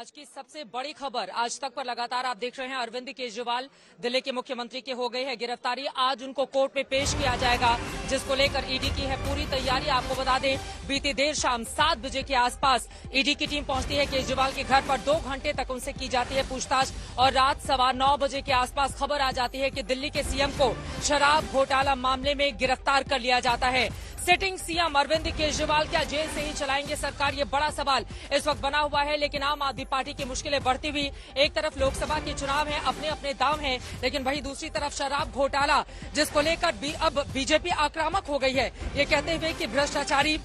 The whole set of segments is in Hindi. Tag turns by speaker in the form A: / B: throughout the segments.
A: आज की सबसे बड़ी खबर आज तक पर लगातार आप देख रहे हैं, अरविंद केजरीवाल दिल्ली के मुख्यमंत्री के हो गई है गिरफ्तारी। आज उनको कोर्ट में पेश किया जाएगा, जिसको लेकर ईडी की है पूरी तैयारी। आपको बता दें, बीती देर शाम 7 बजे के आसपास ईडी की टीम पहुंचती है केजरीवाल के घर पर। 2 घंटे तक उनसे की जाती है पूछताछ और रात 9:15 बजे के आसपास खबर आ जाती है कि दिल्ली के सीएम को शराब घोटाला मामले में गिरफ्तार कर लिया जाता है। सिटिंग सीएम अरविंद केजरीवाल क्या जेल से ही चलाएंगे सरकार, ये बड़ा सवाल इस वक्त बना हुआ है। लेकिन आम आदमी पार्टी की मुश्किलें बढ़ती हुई, एक तरफ लोकसभा के चुनाव हैं, अपने अपने दाम हैं, लेकिन वहीं दूसरी तरफ शराब घोटाला, जिसको लेकर अब बीजेपी आक्रामक हो गई है, ये कहते हुए कि भ्रष्टाचारी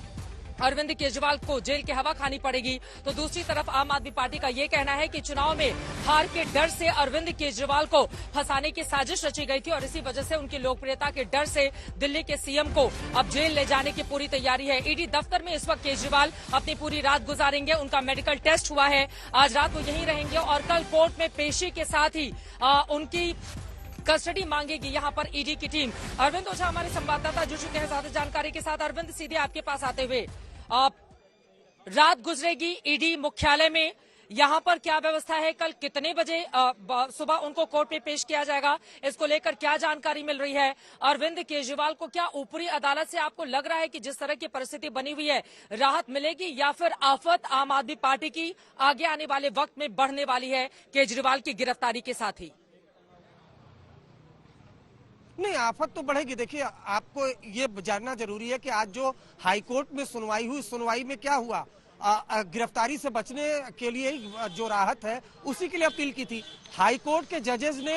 A: अरविंद केजरीवाल को जेल की हवा खानी पड़ेगी। तो दूसरी तरफ आम आदमी पार्टी का ये कहना है कि चुनाव में हार के डर से अरविंद केजरीवाल को फंसाने की साजिश रची गई थी और इसी वजह से उनकी लोकप्रियता के डर से दिल्ली के सीएम को अब जेल ले जाने की पूरी तैयारी है। ईडी दफ्तर में इस वक्त केजरीवाल अपनी पूरी रात गुजारेंगे। उनका मेडिकल टेस्ट हुआ है, आज रात वो यहीं रहेंगे और कल कोर्ट में पेशी के साथ ही उनकी कस्टडी मांगेगी यहाँ पर ईडी की टीम। अरविंद ओझा हमारे संवाददाता जुड़ चुके हैं ज्यादा जानकारी के साथ। अरविंद, सीधे आपके पास आते हुए, रात गुजरेगी ईडी मुख्यालय में, यहाँ पर क्या व्यवस्था है, कल कितने बजे सुबह उनको कोर्ट में पेश किया जाएगा, इसको लेकर क्या जानकारी मिल रही है? अरविंद केजरीवाल को क्या ऊपरी अदालत से आपको लग रहा है कि जिस तरह की परिस्थिति बनी हुई है राहत मिलेगी, या फिर आफत आम आदमी पार्टी की आगे आने वाले वक्त में बढ़ने वाली है केजरीवाल की गिरफ्तारी के साथ ही?
B: नहीं, आफत तो बढ़ेगी। देखिए, आपको ये जानना जरूरी है कि आज जो हाईकोर्ट में सुनवाई हुई, सुनवाई में क्या हुआ, गिरफ्तारी से बचने के लिए जो राहत है उसी के लिए अपील की थी। हाईकोर्ट के जजेस ने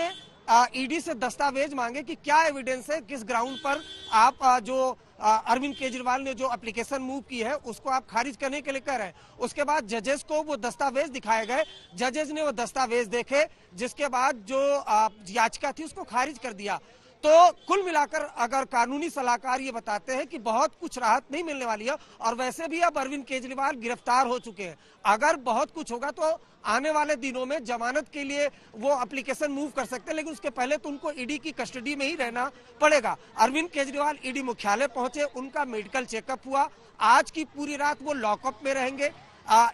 B: ईडी से दस्तावेज मांगे कि क्या एविडेंस है, किस ग्राउंड पर आप जो अरविंद केजरीवाल ने जो एप्लीकेशन मूव की है उसको आप खारिज करने के लिए कह रहे हैं। उसके बाद जजेस को वो दस्तावेज दिखाए गए, जजेस ने वो दस्तावेज देखे, जिसके बाद जो याचिका थी उसको खारिज कर दिया। तो कुल मिलाकर अगर कानूनी सलाहकार ये बताते हैं कि बहुत कुछ राहत नहीं मिलने वाली है, और वैसे भी अब अरविंद केजरीवाल गिरफ्तार हो चुके हैं, अगर बहुत कुछ होगा तो आने वाले दिनों में जमानत के लिए वो एप्लीकेशन मूव कर सकते हैं, लेकिन उसके पहले तो उनको ईडी की कस्टडी में ही रहना पड़ेगा। अरविंद केजरीवाल ईडी मुख्यालय पहुंचे, उनका मेडिकल चेकअप हुआ, आज की पूरी रात वो लॉकअप में रहेंगे।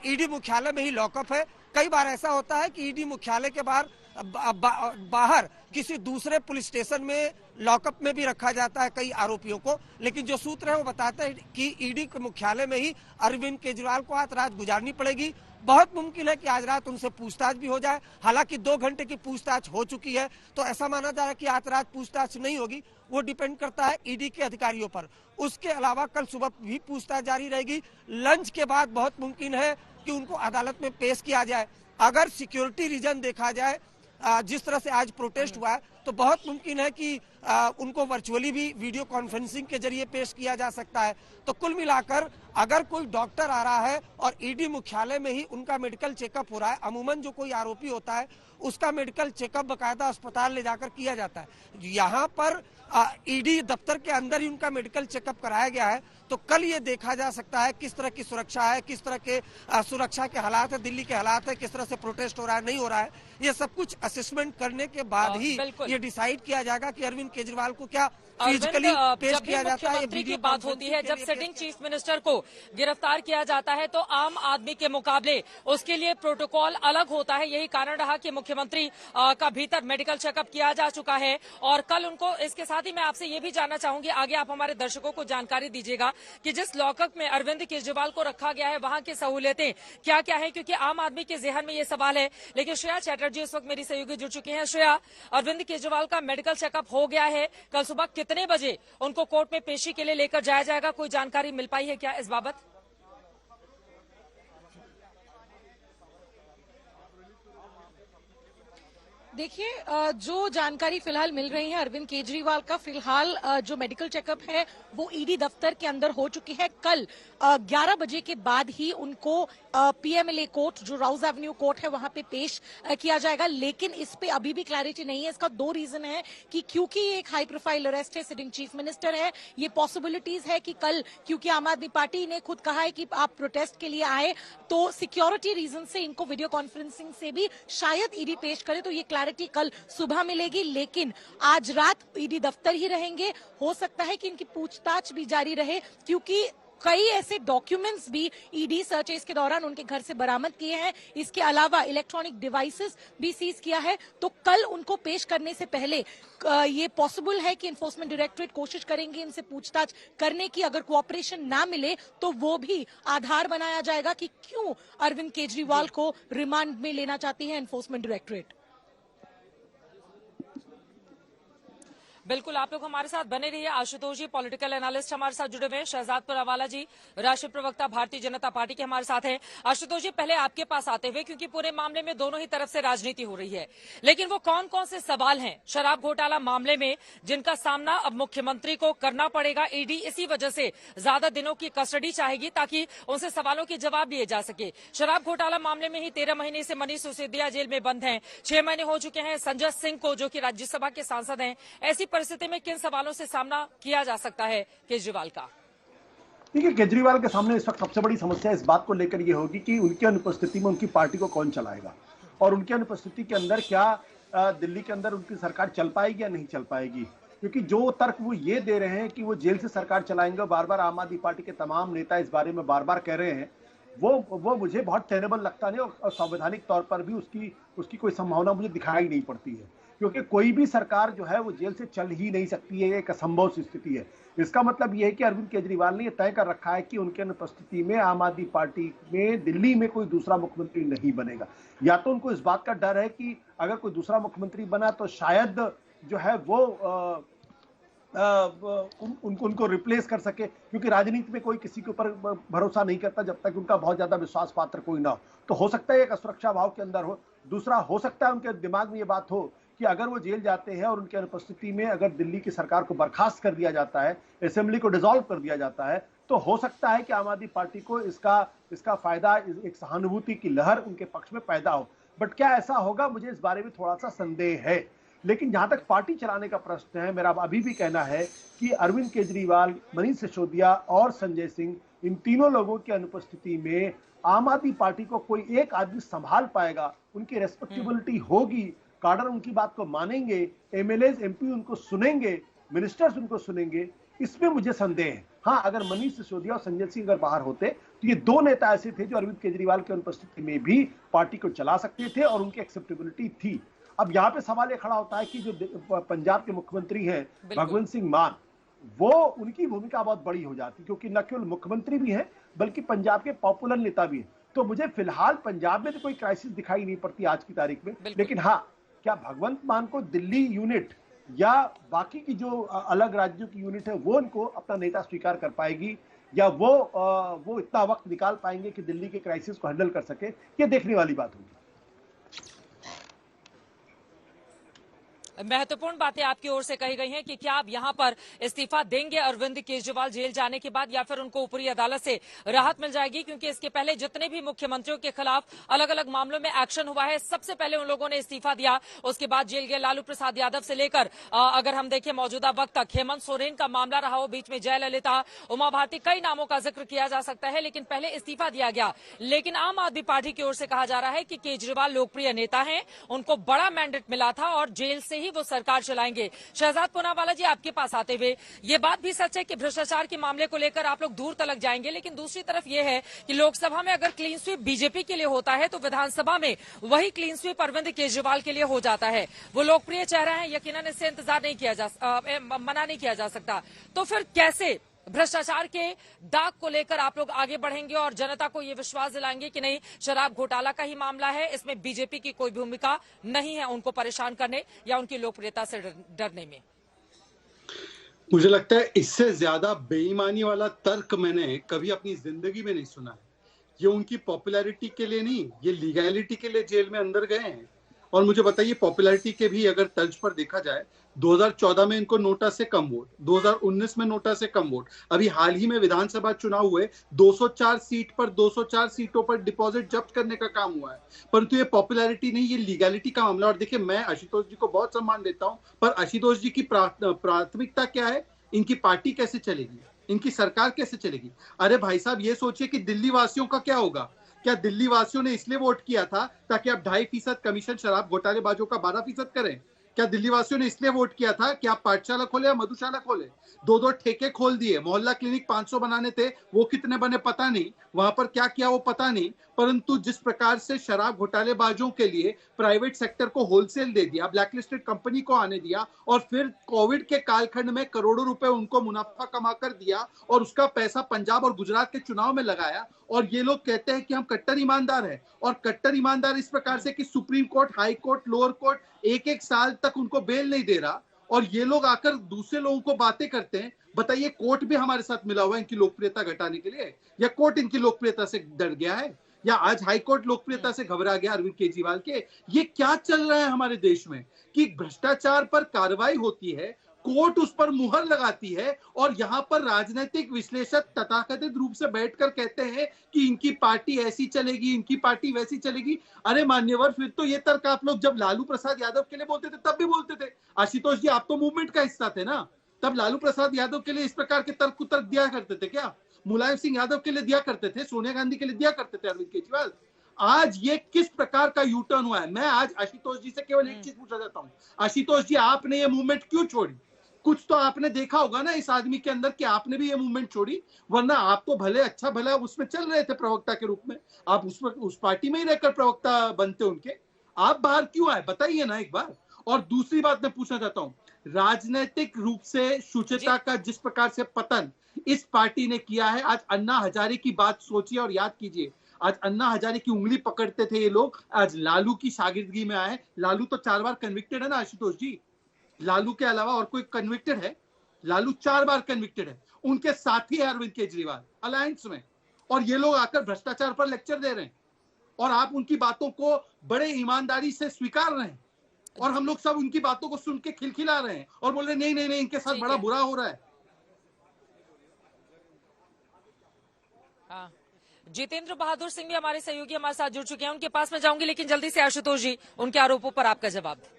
B: ईडी मुख्यालय में ही लॉकअप है। कई बार ऐसा होता है कि ईडी मुख्यालय के बाहर किसी दूसरे पुलिस स्टेशन में लॉकअप में भी रखा जाता है कई आरोपियों को, लेकिन जो सूत्र है वो बताते हैं कि ईडी के मुख्यालय में ही अरविंद केजरीवाल को आज रात गुजारनी पड़ेगी। बहुत मुमकिन है कि आज रात उनसे पूछताछ भी हो जाए। हालांकि 2 घंटे की पूछताछ हो चुकी है, तो ऐसा माना जा रहा है कि आज रात पूछताछ नहीं होगी। वो डिपेंड करता है ईडी के अधिकारियों पर। उसके अलावा कल सुबह भी पूछताछ जारी रहेगी। लंच के बाद बहुत मुमकिन है कि उनको अदालत में पेश किया जाए। अगर सिक्योरिटी रीजन देखा जाए, जिस तरह से आज प्रोटेस्ट हुआ है, तो बहुत मुमकिन है कि उनको वर्चुअली भी वीडियो कॉन्फ्रेंसिंग के जरिए पेश किया जा सकता है। तो कुल मिलाकर अगर कोई डॉक्टर आ रहा है और ईडी मुख्यालय में ही उनका मेडिकल चेकअप हो रहा है, अमूमन जो कोई आरोपी होता है उसका मेडिकल चेकअप बकायदा अस्पताल ले जाकर किया जाता है, यहाँ पर ईडी दफ्तर के अंदर ही उनका मेडिकल चेकअप कराया गया है। तो कल ये देखा जा सकता है किस तरह की सुरक्षा है, किस तरह के सुरक्षा के हालात है, दिल्ली के हालात है, किस तरह से प्रोटेस्ट हो रहा है, नहीं हो रहा है। ये सब कुछ असेसमेंट करने के बाद ही ये डिसाइड किया जाएगा कि अरविंद केजरीवाल को क्या फिजिकली पेश किया जाता है।
A: मुख्यमंत्री की बात होती है, जब सिटिंग चीफ मिनिस्टर को गिरफ्तार किया जाता है तो आम आदमी के मुकाबले उसके लिए प्रोटोकॉल अलग होता है। यही कारण रहा कि मुख्यमंत्री का भीतर मेडिकल चेकअप किया जा चुका है और कल उनको, इसके साथ ही मैं आपसे ये भी जानना चाहूंगी, आगे आप हमारे दर्शकों को जानकारी दीजिएगा कि जिस लॉकअप में अरविंद केजरीवाल को रखा गया है वहां की सहूलियतें क्या क्या है, क्योंकि आम आदमी के जहन में ये सवाल है। लेकिन श्रेया चैटर्जी इस वक्त मेरी सहयोगी जुड़ चुकी हैं। श्रेया, अरविंद केजरीवाल का मेडिकल चेकअप हो गया है, कल सुबह कितने बजे उनको कोर्ट में पेशी के लिए लेकर जाया जाएगा, कोई जानकारी मिल पाई है क्या इस बाबत?
C: देखिए, जो जानकारी फिलहाल मिल रही है, अरविंद केजरीवाल का फिलहाल जो मेडिकल चेकअप है वो ईडी दफ्तर के अंदर हो चुकी है। कल 11 बजे के बाद ही उनको पीएमएलए कोर्ट, जो राउज एवेन्यू कोर्ट है, वहां पे पेश किया जाएगा। लेकिन इस पे अभी भी क्लैरिटी नहीं है। इसका 2 रीजन है कि क्योंकि ये एक हाई प्रोफाइल अरेस्ट है, सिटिंग चीफ मिनिस्टर है, ये पॉसिबिलिटीज है कि कल, क्योंकि आम आदमी पार्टी ने खुद कहा है कि आप प्रोटेस्ट के लिए आए, तो सिक्योरिटी रीजन से इनको वीडियो कॉन्फ्रेंसिंग से भी शायद ईडी पेश करे, तो ये क्लैरिटी कल सुबह मिलेगी। लेकिन आज रात ईडी दफ्तर ही रहेंगे। हो सकता है कि इनकी पूछताछ भी जारी रहे, क्योंकि कई ऐसे डॉक्यूमेंट्स भी ईडी सर्चेस के दौरान उनके घर से बरामद किए हैं। इसके अलावा इलेक्ट्रॉनिक डिवाइसेस भी सीज किया है। तो कल उनको पेश करने से पहले ये पॉसिबल है कि एनफोर्समेंट डायरेक्टरेट कोशिश करेंगे इनसे पूछताछ करने की। अगर कोऑपरेशन ना मिले तो वो भी आधार बनाया जाएगा कि क्यों अरविंद केजरीवाल को रिमांड में लेना चाहती है एनफोर्समेंट डायरेक्टरेट।
A: बिल्कुल, आप लोग हमारे साथ बने रहिए। आशुतोष जी पॉलिटिकल एनालिस्ट हमारे साथ जुड़े हुए हैं, शहजाद पुरावाला जी राष्ट्रीय प्रवक्ता भारतीय जनता पार्टी के हमारे साथ हैं। आशुतोष जी, पहले आपके पास आते हुए, क्योंकि पूरे मामले में दोनों ही तरफ से राजनीति हो रही है, लेकिन वो कौन कौन से सवाल हैं शराब घोटाला मामले में जिनका सामना अब मुख्यमंत्री को करना पड़ेगा? ईडी इसी वजह से ज्यादा दिनों की कस्टडी चाहेगी ताकि उनसे सवालों के जवाब लिए जा सके। शराब घोटाला मामले में ही 13 महीने से मनीष सिसोदिया जेल में बंद हैं, 6 महीने हो चुके हैं संजय सिंह को, जो कि राज्यसभा के सांसद हैं। ऐसी परिस्थिति में किन सवालों से सामना किया जा सकता है केजरीवाल का?
D: देखिए, केजरीवाल के सामने इस वक्त सबसे बड़ी समस्या इस बात को लेकर ये होगी कि उनकी अनुपस्थिति में उनकी पार्टी को कौन चलाएगा, और उनकी अनुपस्थिति के अंदर क्या दिल्ली के अंदर उनकी सरकार चल पाएगी या नहीं चल पाएगी। क्योंकि जो तर्क वो ये दे रहे हैं कि वो जेल से सरकार चलाएंगे, बार बार आम आदमी पार्टी के तमाम नेता इस बारे में बार बार कह रहे हैं, वो मुझे बहुत टेनेबल लगता नहीं, और संवैधानिक तौर पर भी उसकी कोई संभावना मुझे दिखाई नहीं पड़ती है। क्योंकि कोई भी सरकार जो है वो जेल से चल ही नहीं सकती है, एक असंभव स्थिति है। इसका मतलब यह है कि अरविंद केजरीवाल ने यह तय कर रखा है कि उनके अनुपस्थिति में आम आदमी पार्टी में दिल्ली में कोई दूसरा मुख्यमंत्री नहीं बनेगा। या तो उनको इस बात का डर है कि अगर कोई दूसरा मुख्यमंत्री बना तो शायद जो है वो उनको रिप्लेस कर सके, क्योंकि राजनीति में कोई किसी के ऊपर भरोसा नहीं करता जब तक उनका बहुत ज्यादा विश्वास पात्र कोई ना हो। तो हो सकता है एक असुरक्षा भाव के अंदर हो। दूसरा, हो सकता है उनके दिमाग में ये बात हो कि अगर वो जेल जाते हैं और उनकी अनुपस्थिति में अगर दिल्ली की सरकार को बर्खास्त कर दिया जाता है, असेंबली को डिसॉल्व कर दिया जाता है, तो हो सकता है कि आम आदमी पार्टी को इसका फायदा, एक सहानुभूति की लहर उनके पक्ष में पैदा हो। बट क्या ऐसा होगा, मुझे इस बारे में थोड़ा सा संदेह है। लेकिन जहां तक पार्टी चलाने का प्रश्न है, मेरा अभी भी कहना है कि अरविंद केजरीवाल, मनीष सिसोदिया और संजय सिंह, इन तीनों लोगों की अनुपस्थिति में आम आदमी पार्टी को कोई एक आदमी संभाल पाएगा, उनकी रेस्पेक्टेबिलिटी होगी, काडर उनकी बात को मानेंगे, एमएलएज एमपी उनको सुनेंगे, मिनिस्टर्स उनको सुनेंगे, इसमें मुझे संदेह है। हाँ, अगर मनीष सिसोदिया और संजय सिंह अगर बाहर होते तो ये दो नेता ऐसे थे जो अरविंद केजरीवाल की अनुपस्थिति में भी पार्टी को चला सकते थे और उनकी एक्सेप्टेबिलिटी थी। अब यहाँ पे सवाल ये खड़ा होता है कि जो पंजाब के मुख्यमंत्री हैं भगवंत सिंह मान, वो उनकी भूमिका बहुत बड़ी हो जाती, क्योंकि न केवल मुख्यमंत्री भी हैं बल्कि पंजाब के पॉपुलर नेता भी हैं। तो मुझे फिलहाल पंजाब में तो कोई क्राइसिस दिखाई नहीं पड़ती आज की तारीख में। लेकिन हाँ, क्या भगवंत मान को दिल्ली यूनिट या बाकी की जो अलग राज्यों की यूनिट है वो उनको अपना नेता स्वीकार कर पाएगी, या वो इतना वक्त निकाल पाएंगे कि दिल्ली के क्राइसिस को हैंडल कर सके, ये देखने वाली बात होगी।
A: महत्वपूर्ण बातें आपकी ओर से कही गई हैं कि क्या आप यहां पर इस्तीफा देंगे अरविंद केजरीवाल जेल जाने के बाद, या फिर उनको ऊपरी अदालत से राहत मिल जाएगी? क्योंकि इसके पहले जितने भी मुख्यमंत्रियों के खिलाफ अलग अलग मामलों में एक्शन हुआ है, सबसे पहले उन लोगों ने इस्तीफा दिया, उसके बाद जेल गए। लालू प्रसाद यादव से लेकर अगर हम देखें मौजूदा वक्त तक, हेमंत सोरेन का मामला रहा हो, बीच में जयललिता, उमा भारती, कई नामों का जिक्र किया जा सकता है, लेकिन पहले इस्तीफा दिया गया। लेकिन आम आदमी पार्टी की ओर से कहा जा रहा है कि केजरीवाल लोकप्रिय नेता हैं, उनको बड़ा मैंडेट मिला था और जेल से ही वो सरकार चलाएंगे। शहजाद पूनावाला जी, आपके पास आते हुए, ये बात भी सच है कि भ्रष्टाचार के मामले को लेकर आप लोग दूर तलक जाएंगे, लेकिन दूसरी तरफ ये है कि लोकसभा में अगर क्लीन स्वीप बीजेपी के लिए होता है तो विधानसभा में वही क्लीन स्वीप अरविंद केजरीवाल के लिए हो जाता है। वो लोकप्रिय चेहरा है, यकीनन इससे इंतजार नहीं किया मना नहीं किया जा सकता। तो फिर कैसे भ्रष्टाचार के दाग को लेकर आप लोग आगे बढ़ेंगे और जनता को ये विश्वास दिलाएंगे कि नहीं, शराब घोटाला का ही मामला है, इसमें बीजेपी की कोई भूमिका नहीं है उनको परेशान करने या उनकी लोकप्रियता से डरने में?
E: मुझे लगता है इससे ज्यादा बेईमानी वाला तर्क मैंने कभी अपनी जिंदगी में नहीं सुना है। ये उनकी पॉपुलैरिटी के लिए नहीं, ये लीगैलिटी के लिए जेल में अंदर गए हैं। और मुझे बताइए, पॉपुलैरिटी के भी अगर तर्ज पर देखा जाए, 2014 में इनको नोटा से कम वोट, 2019 में नोटा से कम वोट, अभी हाल ही में विधानसभा चुनाव हुए, 204 सीट पर 204 सीटों पर डिपॉजिट जब्त करने का काम हुआ है। परंतु ये पॉपुलैरिटी नहीं, ये लीगैलिटी का मामला। और देखिए, मैं आशुतोष जी को बहुत सम्मान देता हूं, पर आशुतोष जी की प्राथमिकता क्या है? इनकी पार्टी कैसे चलेगी, इनकी सरकार कैसे चलेगी? अरे भाई साहब, ये सोचिए कि दिल्ली वासियों का क्या होगा। क्या दिल्ली वासियों ने इसलिए वोट किया था ताकि आप 2.5% कमीशन शराब घोटालेबाजों का 12% करें? क्या दिल्ली वासियों ने इसलिए वोट किया था कि आप पाठशाला खोले या मधुशाला खोले? 2-2 ठेके खोल दिए, मोहल्ला क्लिनिक 500 बनाने थे, वो कितने बने पता नहीं, वहां पर क्या किया वो पता नहीं, परंतु जिस प्रकार से शराब घोटालेबाजों के लिए प्राइवेट सेक्टर को होलसेल दे दिया, ब्लैकलिस्टेड कंपनी को आने दिया और फिर कोविड के कालखंड में करोड़ों रुपए उनको मुनाफा कमा कर दिया और उसका पैसा पंजाब और गुजरात के चुनाव में लगाया, और ये लोग कहते हैं कि हम कट्टर ईमानदार हैं। और कट्टर ईमानदार इस प्रकार से कि supreme court, high court, lower court एक साल तक उनको बेल नहीं दे रहा, और ये लोग आकर दूसरे लोगों को बातें करते हैं। बताइए, कोर्ट भी हमारे साथ मिला हुआ है इनकी लोकप्रियता घटाने के लिए, या कोर्ट इनकी लोकप्रियता से डर गया है, या आज हाई कोर्ट लोकप्रियता से घबरा गया अरविंद केजरीवाल के? ये क्या चल रहा है हमारे देश में कि भ्रष्टाचार पर कार्रवाई होती है, कोर्ट उस पर मुहर लगाती है, और यहां पर राजनीतिक विश्लेषक तथाकथित रूप से बैठकर कहते हैं कि इनकी पार्टी ऐसी चलेगी, इनकी पार्टी वैसी चलेगी। अरे मान्यवर, फिर तो ये तर्क आप लोग जब लालू प्रसाद यादव के लिए बोलते थे तब भी बोलते थे। आशुतोष जी, आप तो मूवमेंट का हिस्सा थे ना, तब लालू प्रसाद यादव के लिए इस प्रकार के तर्क कुतर्क दिया करते थे क्या? मुलायम सिंह यादव के लिए दिया करते थे, सोनिया गांधी के लिए दिया करते थे अरविंद केजरीवाल। आज ये किस प्रकार का यू टर्न हुआ है? मैं आज आशुतोष जी से केवल एक चीज पूछना चाहता हूँ, आशुतोष जी, आपने ये मूवमेंट क्यों छोड़ी? कुछ तो आपने देखा होगा ना इस आदमी के अंदर कि आपने भी ये मूवमेंट छोड़ी, वरना आप तो भले अच्छा भला उसमें चल रहे थे प्रवक्ता के रूप में, आप उस पार्टी में ही रहकर प्रवक्ता बनते उनके, आप बाहर क्यों आए? बताइए ना एक बार। और दूसरी बात मैं पूछना चाहता हूँ, राजनीतिक रूप से शुचिता का जिस प्रकार से पतन इस पार्टी ने किया है, आज अन्ना हजारे की बात सोचिए और याद कीजिए, आज अन्ना हजारे की उंगली पकड़ते थे ये लोग, आज लालू की शागिर्दगी में आए। लालू तो 4 बार कन्विक्टेड है ना आशुतोष जी, लालू के अलावा और कोई कन्विक्टेड है? लालू 4 बार कन्विक्टेड है, उनके साथी है अरविंद केजरीवाल अलायंस में, और ये लोग आकर भ्रष्टाचार पर लेक्चर दे रहे हैं, और आप उनकी बातों को बड़े ईमानदारी से स्वीकार रहे हैं, और हम लोग सब उनकी बातों को सुन के खिलखिला रहे हैं और बोल रहे नहीं नहीं नहीं, इनके साथ बड़ा बुरा हो रहा है।
A: हाँ, जितेंद्र बहादुर सिंह भी हमारे सहयोगी हमारे साथ जुड़ चुके हैं, उनके पास में जाऊंगी, लेकिन जल्दी से आशुतोष जी उनके आरोपों पर आपका जवाब दें।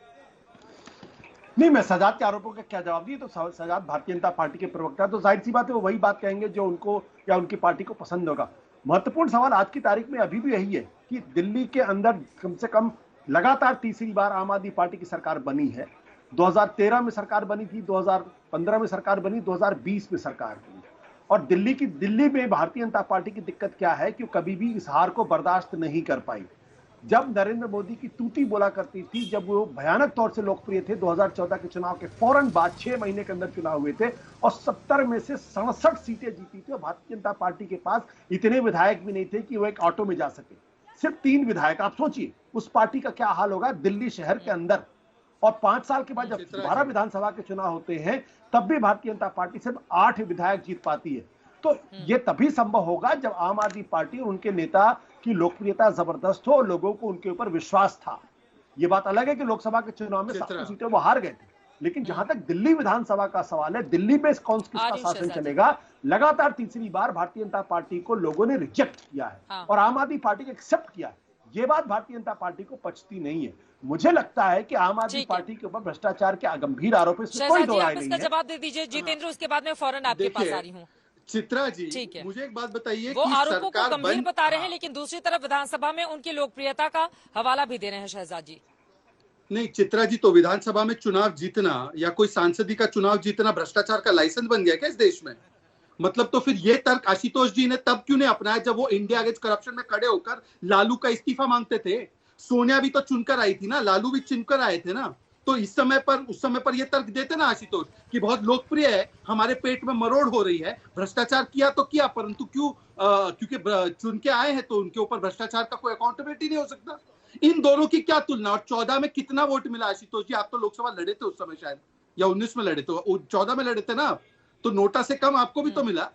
D: नहीं, मैं सजाद के आरोपों का क्या जवाब दिए, तो सजाद भारतीय जनता पार्टी के प्रवक्ता, तो जाहिर सी बात है वो वही बात कहेंगे जो उनको या उनकी पार्टी को पसंद होगा। महत्वपूर्ण सवाल आज की तारीख में अभी भी यही है कि दिल्ली के अंदर कम से कम लगातार तीसरी बार आम आदमी पार्टी की सरकार बनी है। 2013 में सरकार बनी थी, 2015 में सरकार बनी, 2020 में सरकार बनी, और दिल्ली में भारतीय जनता पार्टी की दिक्कत क्या है कि कभी भी इस हार को बर्दाश्त नहीं कर पाई। जब नरेंद्र मोदी की तूती बोला करती थी, जब वो भयानक तौर से लोकप्रिय थे, 2014 के चुनाव के फौरन बाद 6 महीने के अंदर चुनाव हुए थे और 70 में से 67 सीटें जीती थी, और भारतीय जनता पार्टी के पास इतने विधायक भी नहीं थे कि वो एक ऑटो में जा सके, सिर्फ 3 विधायक। आप सोचिए उस पार्टी का क्या हाल होगा दिल्ली शहर के अंदर। और 5 साल के बाद जब 12 विधानसभा के चुनाव होते हैं तब भी भारतीय जनता पार्टी सिर्फ 8 विधायक जीत पाती है। तो ये तभी संभव होगा जब आम आदमी पार्टी और उनके नेता की लोकप्रियता जबरदस्त हो और लोगों को उनके ऊपर विश्वास था। ये बात अलग है कि लोकसभा के चुनाव में 7 सीटें वो हार गए थे, लेकिन जहां तक दिल्ली विधानसभा का सवाल है, दिल्ली में किसका शासन चलेगा, लगातार तीसरी बार भारतीय जनता पार्टी को लोगों ने रिजेक्ट किया है और आम आदमी पार्टी को एक्सेप्ट किया है। ये बात भारतीय जनता पार्टी को पचती नहीं है। मुझे लगता है कि आम आदमी पार्टी के ऊपर भ्रष्टाचार के गंभीर आरोप इसमें कोई दो राय नहीं है।
A: जवाब दे दीजिए जितेंद्र, उसके बाद में फौरन आपके पास आ रही हूँ।
E: चित्रा जी, मुझे एक बात बताइए,
A: वो आरोपों को गंभीर बता रहे हैं, लेकिन दूसरी तरफ विधानसभा में उनकी लोकप्रियता का हवाला भी दे रहे हैं शहजाद जी।
E: नहीं चित्रा जी, तो विधानसभा में चुनाव जीतना या कोई सांसदी का चुनाव जीतना भ्रष्टाचार का लाइसेंस बन गया क्या इस देश में? मतलब तो फिर ये तर्क आशुतोष जी ने तब क्यों नहीं अपनाया जब वो इंडिया अगेंस्ट करप्शन में खड़े होकर लालू का इस्तीफा मांगते थे? सोनिया भी तो चुनकर आई थी ना, लालू भी चुनकर आए थे ना, तो उस समय पर ये तर्क देते ना आशुतोष कि बहुत लोकप्रिय है, हमारे पेट में मरोड़ हो रही है, भ्रष्टाचार किया तो किया, परंतु क्यों? क्योंकि चुन के आए हैं तो उनके ऊपर भ्रष्टाचार का कोई अकाउंटेबिलिटी नहीं हो सकता। इन दोनों की क्या तुलना? और 14 में कितना वोट मिला आशुतोष जी? आप तो लोकसभा लड़े थे उस समय शायद, या 19 में लड़े थे, 14 में लड़े थे ना, तो नोटा से कम आपको भी तो मिला।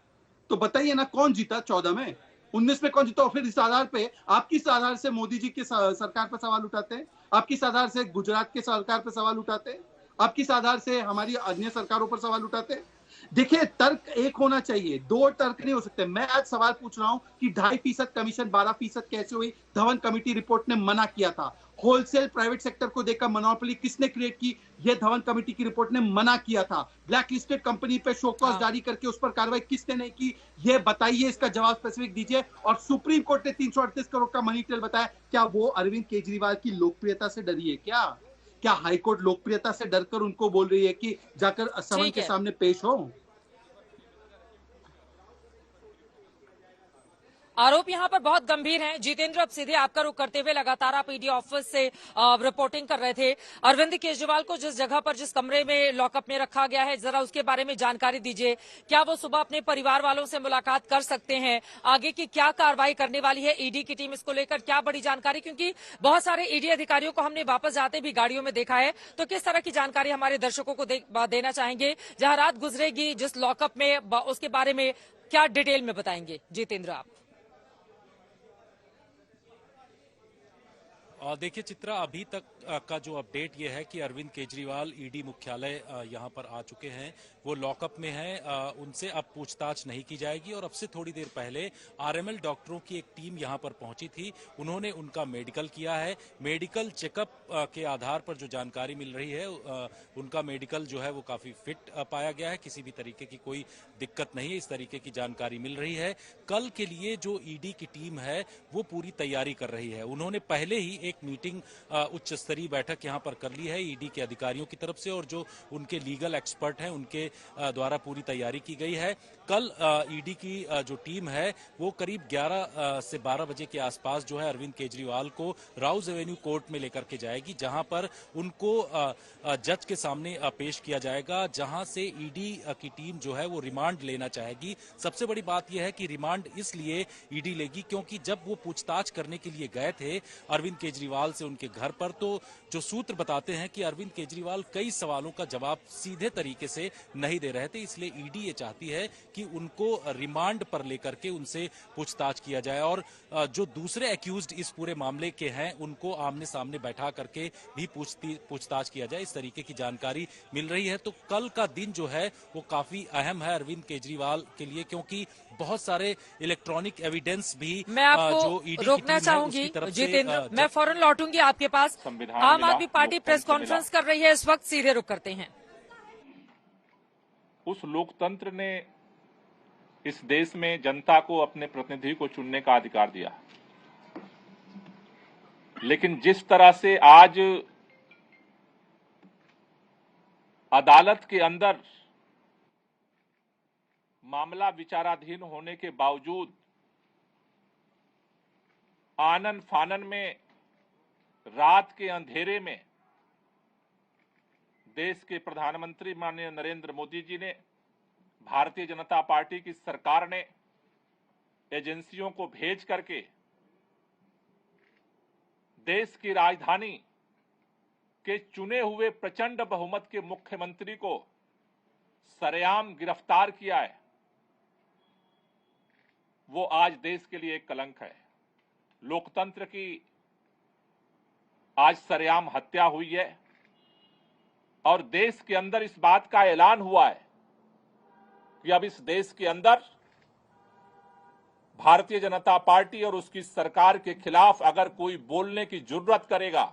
E: तो बताइए ना कौन जीता 14 में, 19 में कौन जीता? और फिर इस आधार पे आप किस आधार से मोदी जी के सरकार पर सवाल उठाते हैं? आप किस आधार से गुजरात के सरकार पर सवाल उठाते हैं? आप किस आधार से हमारी अन्य सरकारों पर सवाल उठाते हैं? देखिए, तर्क एक होना चाहिए, 2 तर्क नहीं हो सकते। मैं आज सवाल पूछ रहा हूं कि 2.5% कमीशन 12% कैसे हुई? धवन कमेटी रिपोर्ट ने मना किया था। होलसेल प्राइवेट सेक्टर को देकर मोनोपोली किसने क्रिएट की? ये धवन कमेटी की रिपोर्ट ने मना किया था। ब्लैक लिस्टेड कंपनी पे शो कॉज जारी करके उस पर कार्रवाई किसने नहीं की? ये बताइए, इसका जवाब स्पेसिफिक दीजिए। और सुप्रीम कोर्ट ने 338 करोड़ का मनी ट्रेल बताया, क्या वो अरविंद केजरीवाल की लोकप्रियता से डरी है क्या? क्या हाईकोर्ट लोकप्रियता से डरकर उनको बोल रही है कि जाकर समन
A: ठीक
E: के
A: है।
E: सामने पेश हो?
A: आरोप यहाँ पर बहुत गंभीर हैं। जितेंद्र, अब सीधे आपका रुख करते हुए, लगातार आप ईडी ऑफिस से रिपोर्टिंग कर रहे थे। अरविंद केजरीवाल को जिस जगह पर, जिस कमरे में लॉकअप में रखा गया है, जरा उसके बारे में जानकारी दीजिए। क्या वो सुबह अपने परिवार वालों से मुलाकात कर सकते हैं? आगे की क्या कार्रवाई करने वाली है ईडी की टीम? इसको लेकर क्या बड़ी जानकारी, क्योंकि बहुत सारे ईडी अधिकारियों को हमने वापस जाते भी गाड़ियों में देखा है, तो किस तरह की जानकारी हमारे दर्शकों को देना चाहेंगे? जहां रात गुजरेगी जिस लॉकअप में, उसके बारे में क्या डिटेल में बताएंगे जितेंद्र आप?
F: देखिए चित्रा, अभी तक का जो अपडेट ये है कि अरविंद केजरीवाल ईडी मुख्यालय यहां पर आ चुके हैं। वो लॉकअप में हैं। उनसे अब पूछताछ नहीं की जाएगी। और अब से थोड़ी देर पहले आरएमएल डॉक्टरों की एक टीम यहां पर पहुंची थी। उन्होंने उनका मेडिकल किया है। मेडिकल चेकअप के आधार पर जो जानकारी मिल रही है, उनका मेडिकल जो है वो काफी फिट पाया गया है। किसी भी तरीके की कोई दिक्कत नहीं है, इस तरीके की जानकारी मिल रही है। कल के लिए जो ईडी की टीम है वो पूरी तैयारी कर रही है। उन्होंने पहले ही एक मीटिंग, उच्च स्तरीय बैठक यहां पर कर ली है ईडी के अधिकारियों की तरफ से, और जो उनके लीगल एक्सपर्ट हैं उनके द्वारा पूरी तैयारी की गई है। कल ईडी की जो टीम है वो करीब 11 से 12 बजे के आसपास जो है अरविंद केजरीवाल को राउज एवेन्यू कोर्ट में लेकर के जाएगी, जहां पर उनको जज के सामने पेश किया जाएगा, जहां से ईडी की टीम जो है वो रिमांड लेना चाहेगी। सबसे बड़ी बात यह है कि रिमांड इसलिए ईडी लेगी क्योंकि जब वो पूछताछ करने के लिए गए थे अरविंद केजरीवाल से उनके घर पर, तो जो सूत्र बताते हैं कि अरविंद केजरीवाल कई सवालों का जवाब सीधे तरीके से नहीं दे रहे थे। इसलिए ईडी ये चाहती है कि उनको रिमांड पर लेकर के उनसे पूछताछ किया जाए, और जो दूसरे एक्यूज्ड इस पूरे मामले के हैं उनको आमने सामने बैठा करके भी पूछताछ किया जाए। इस तरीके की जानकारी मिल रही है। तो कल का दिन जो है वो काफी अहम है अरविंद केजरीवाल के लिए, क्योंकि बहुत सारे इलेक्ट्रॉनिक एविडेंस भी
A: मैं आपको
F: जो ईडी
A: रोकना चाहूंगी जितेंद्र, मैं फौरन लौटूंगी आपके पास। आम आदमी पार्टी प्रेस कॉन्फ्रेंस कर रही है इस वक्त, सीधे रुक करते हैं।
G: उस लोकतंत्र ने इस देश में जनता को अपने प्रतिनिधि को चुनने का अधिकार दिया, लेकिन जिस तरह से आज अदालत के अंदर मामला विचाराधीन होने के बावजूद आनन फानन में रात के अंधेरे में देश के प्रधानमंत्री माननीय नरेंद्र मोदी जी ने, भारतीय जनता पार्टी की सरकार ने एजेंसियों को भेज करके देश की राजधानी के चुने हुए प्रचंड बहुमत के मुख्यमंत्री को सरेआम गिरफ्तार किया है, वो आज देश के लिए एक कलंक है। लोकतंत्र की आज सरेआम हत्या हुई है और देश के अंदर इस बात का ऐलान हुआ है कि अब इस देश के अंदर भारतीय जनता पार्टी और उसकी सरकार के खिलाफ अगर कोई बोलने की जुर्रत करेगा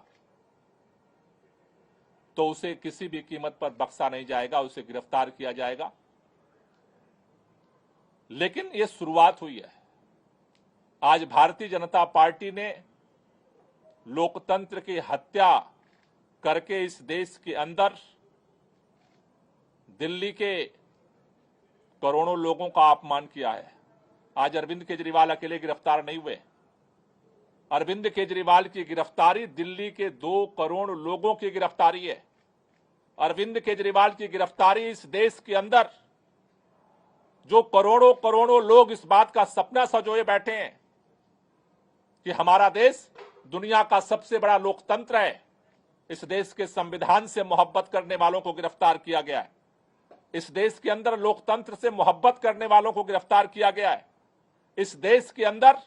G: तो उसे किसी भी कीमत पर बख्शा नहीं जाएगा, उसे गिरफ्तार किया जाएगा। लेकिन यह शुरुआत हुई है। आज भारतीय जनता पार्टी ने लोकतंत्र की हत्या करके इस देश के अंदर दिल्ली के करोड़ों लोगों का अपमान किया है। आज अरविंद केजरीवाल अकेले गिरफ्तार नहीं हुए। अरविंद केजरीवाल की गिरफ्तारी दिल्ली के 2 करोड़ लोगों की गिरफ्तारी है। अरविंद केजरीवाल की गिरफ्तारी इस देश के अंदर जो करोड़ों करोड़ों लोग इस बात का सपना सजोए बैठे हैं कि हमारा देश दुनिया का सबसे बड़ा लोकतंत्र है, इस देश के संविधान से मोहब्बत करने वालों को गिरफ्तार किया गया है। इस देश के अंदर लोकतंत्र से मोहब्बत करने वालों को गिरफ्तार किया गया है। इस देश के अंदर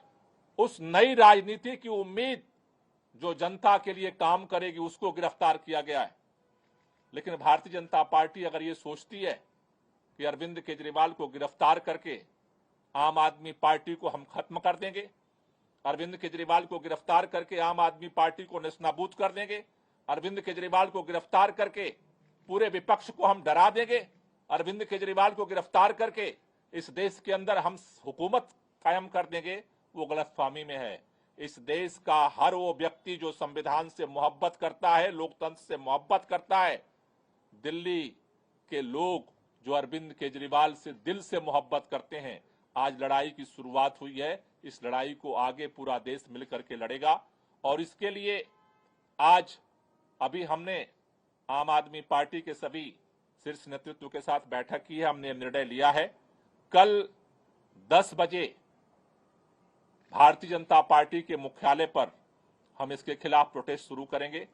G: उस नई राजनीति की उम्मीद जो जनता के लिए काम करेगी उसको गिरफ्तार किया गया है। लेकिन भारतीय जनता पार्टी अगर ये सोचती है कि अरविंद केजरीवाल को गिरफ्तार करके आम आदमी पार्टी को हम खत्म कर देंगे, अरविंद केजरीवाल को गिरफ्तार करके आम आदमी पार्टी को नेस्तनाबूद कर देंगे, अरविंद केजरीवाल को गिरफ्तार करके पूरे विपक्ष को हम डरा देंगे, अरविंद केजरीवाल को गिरफ्तार करके इस देश के अंदर हम हुकूमत कायम कर देंगे, वो गलतफहमी में है। इस देश का हर वो व्यक्ति जो संविधान से मोहब्बत करता है, लोकतंत्र से मोहब्बत करता है, दिल्ली के लोग जो अरविंद केजरीवाल से दिल से मोहब्बत करते हैं, आज लड़ाई की शुरुआत हुई है। इस लड़ाई को आगे पूरा देश मिलकर के लड़ेगा और इसके लिए आज अभी हमने आम आदमी पार्टी के सभी शीर्ष नेतृत्व के साथ बैठक की है। हमने निर्णय लिया है कल 10 बजे भारतीय जनता पार्टी के मुख्यालय पर हम इसके खिलाफ प्रोटेस्ट शुरू करेंगे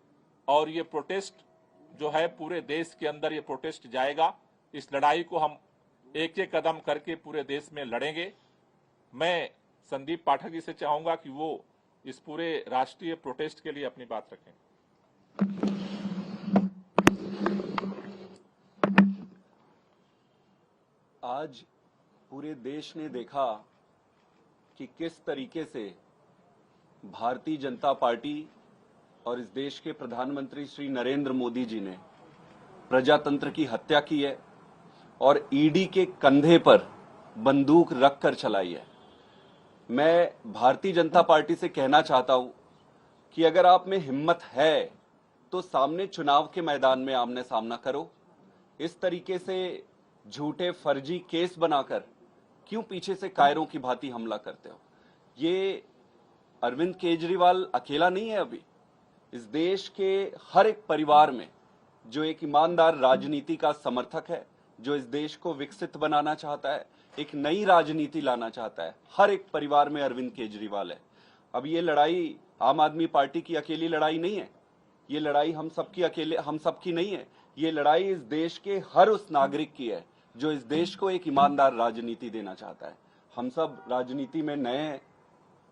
G: और ये प्रोटेस्ट जो है पूरे देश के अंदर ये प्रोटेस्ट जाएगा। इस लड़ाई को हम एक एक कदम करके पूरे देश में लड़ेंगे। मैं संदीप पाठक जी से चाहूंगा कि वो इस पूरे राष्ट्रीय प्रोटेस्ट के लिए अपनी बात रखें।
H: आज पूरे देश ने देखा कि किस तरीके से भारतीय जनता पार्टी और इस देश के प्रधानमंत्री श्री नरेंद्र मोदी जी ने प्रजातंत्र की हत्या की है और ईडी के कंधे पर बंदूक रखकर चलाई है। मैं भारतीय जनता पार्टी से कहना चाहता हूं कि अगर आप में हिम्मत है तो सामने चुनाव के मैदान में आमने सामना करो। इस तरीके से झूठे फर्जी केस बनाकर क्यों पीछे से कायरों की भांति हमला करते हो? ये अरविंद केजरीवाल अकेला नहीं है। अभी इस देश के हर एक परिवार में जो एक ईमानदार राजनीति का समर्थक है, जो इस देश को विकसित बनाना चाहता है, एक नई राजनीति लाना चाहता है, हर एक परिवार में अरविंद केजरीवाल है। अब ये लड़ाई आम आदमी पार्टी की अकेली लड़ाई नहीं है, ये लड़ाई हम सबकी नहीं है। ये लड़ाई इस देश के हर उस नागरिक की है जो इस देश को एक ईमानदार राजनीति देना चाहता है। हम सब राजनीति में नए हैं,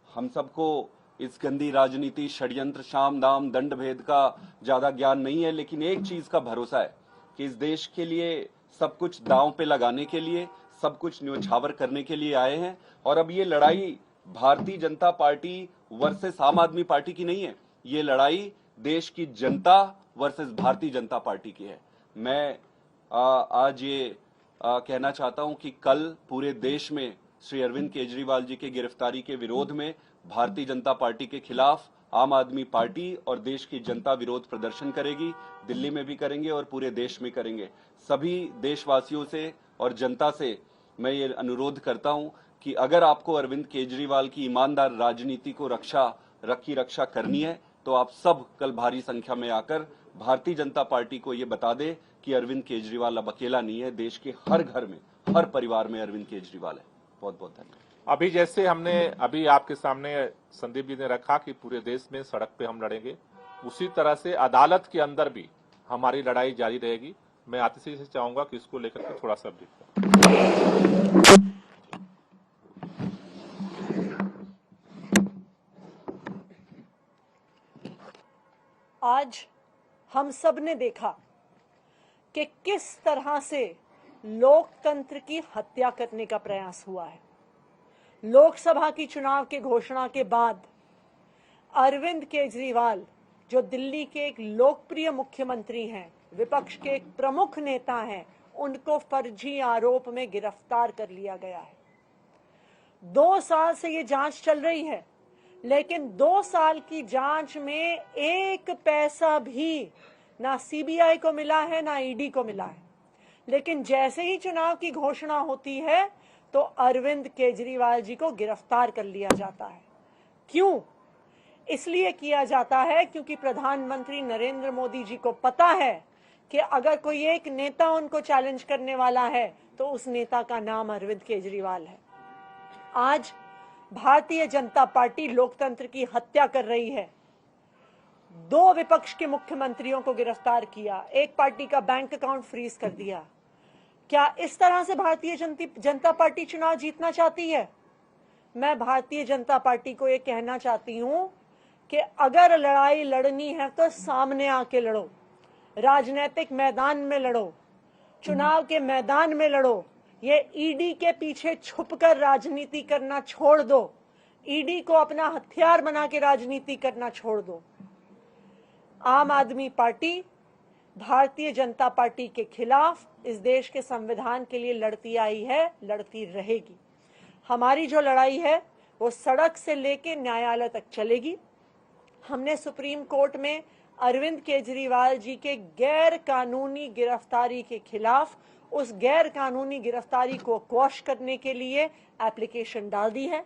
H: हम सबको इस गंदी राजनीति, षड्यंत्र, शाम दाम, दंड भेद का ज्यादा ज्ञान नहीं है, लेकिन एक चीज का भरोसा है कि इस देश के लिए सब कुछ दांव पे लगाने के लिए, सब कुछ न्योछावर करने के लिए आए हैं। और अब ये लड़ाई भारतीय जनता पार्टी वर्सेस आम आदमी पार्टी की नहीं है, ये लड़ाई देश की जनता वर्सेस भारतीय जनता पार्टी की है। मैं आज ये कहना चाहता हूं कि कल पूरे देश में श्री अरविंद केजरीवाल जी के गिरफ्तारी के विरोध में भारतीय जनता पार्टी के खिलाफ आम आदमी पार्टी और देश की जनता विरोध प्रदर्शन करेगी। दिल्ली में भी करेंगे और पूरे देश में करेंगे। सभी देशवासियों से और जनता से मैं ये अनुरोध करता हूं कि अगर आपको अरविंद केजरीवाल की ईमानदार राजनीति को रक्षा करनी है तो आप सब कल भारी संख्या में आकर भारतीय जनता पार्टी को ये बता दे कि अरविंद केजरीवाल अब अकेला नहीं है। देश के हर घर में, हर परिवार में अरविंद केजरीवाल है। बहुत बहुत धन्यवाद।
G: अभी जैसे हमने अभी आपके सामने संदीप जी ने रखा कि पूरे देश में सड़क पे हम लड़ेंगे, उसी तरह से अदालत के अंदर भी हमारी लड़ाई जारी रहेगी। मैं आतिशी से चाहूंगा कि इसको लेकर के थोड़ा सा ब्रीफ करें।
I: आज हम सब ने देखा कि किस तरह से लोकतंत्र की हत्या करने का प्रयास हुआ है। लोकसभा की चुनाव के घोषणा के बाद अरविंद केजरीवाल, जो दिल्ली के एक लोकप्रिय मुख्यमंत्री हैं, विपक्ष के एक प्रमुख नेता हैं, उनको फर्जी आरोप में गिरफ्तार कर लिया गया है। 2 साल से ये जांच चल रही है, लेकिन 2 साल की जांच में एक पैसा भी ना सीबीआई को मिला है, ना ईडी को मिला है। लेकिन जैसे ही चुनाव की घोषणा होती है तो अरविंद केजरीवाल जी को गिरफ्तार कर लिया जाता है। क्यों? इसलिए किया जाता है क्योंकि प्रधानमंत्री नरेंद्र मोदी जी को पता है कि अगर कोई एक नेता उनको चैलेंज करने वाला है तो उस नेता का नाम अरविंद केजरीवाल है। आज भारतीय जनता पार्टी लोकतंत्र की हत्या कर रही है। 2 विपक्ष के मुख्यमंत्रियों को गिरफ्तार किया, एक पार्टी का बैंक अकाउंट फ्रीज कर दिया। क्या इस तरह से भारतीय जनता पार्टी चुनाव जीतना चाहती है? मैं भारतीय जनता पार्टी को यह कहना चाहती हूं कि अगर लड़ाई लड़नी है तो सामने आके लड़ो, राजनीतिक मैदान में लड़ो, चुनाव के मैदान में लड़ो। ये ईडी के पीछे छुपकर राजनीति करना छोड़ दो, ईडी को अपना हथियार बना के राजनीति करना छोड़ दो। आम आदमी पार्टी भारतीय जनता पार्टी के खिलाफ इस देश के संविधान के लिए लड़ती आई है, लड़ती रहेगी। हमारी जो लड़ाई है वो सड़क से लेके न्यायालय तक चलेगी। हमने सुप्रीम कोर्ट में अरविंद केजरीवाल जी के गैर कानूनी गिरफ्तारी के खिलाफ उस गैर कानूनी गिरफ्तारी को क्वॉश करने के लिए एप्लीकेशन डाल दी है।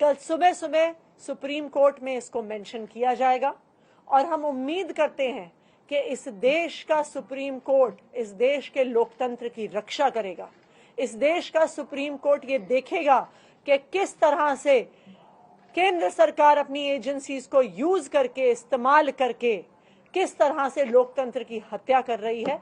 I: कल सुबह सुबह सुप्रीम कोर्ट में इसको मेंशन किया जाएगा और हम उम्मीद करते हैं कि इस देश का सुप्रीम कोर्ट इस देश के लोकतंत्र की रक्षा करेगा। इस देश का सुप्रीम कोर्ट ये देखेगा कि किस तरह से केंद्र सरकार अपनी एजेंसीज को यूज करके, इस्तेमाल करके किस तरह से लोकतंत्र की हत्या कर रही है।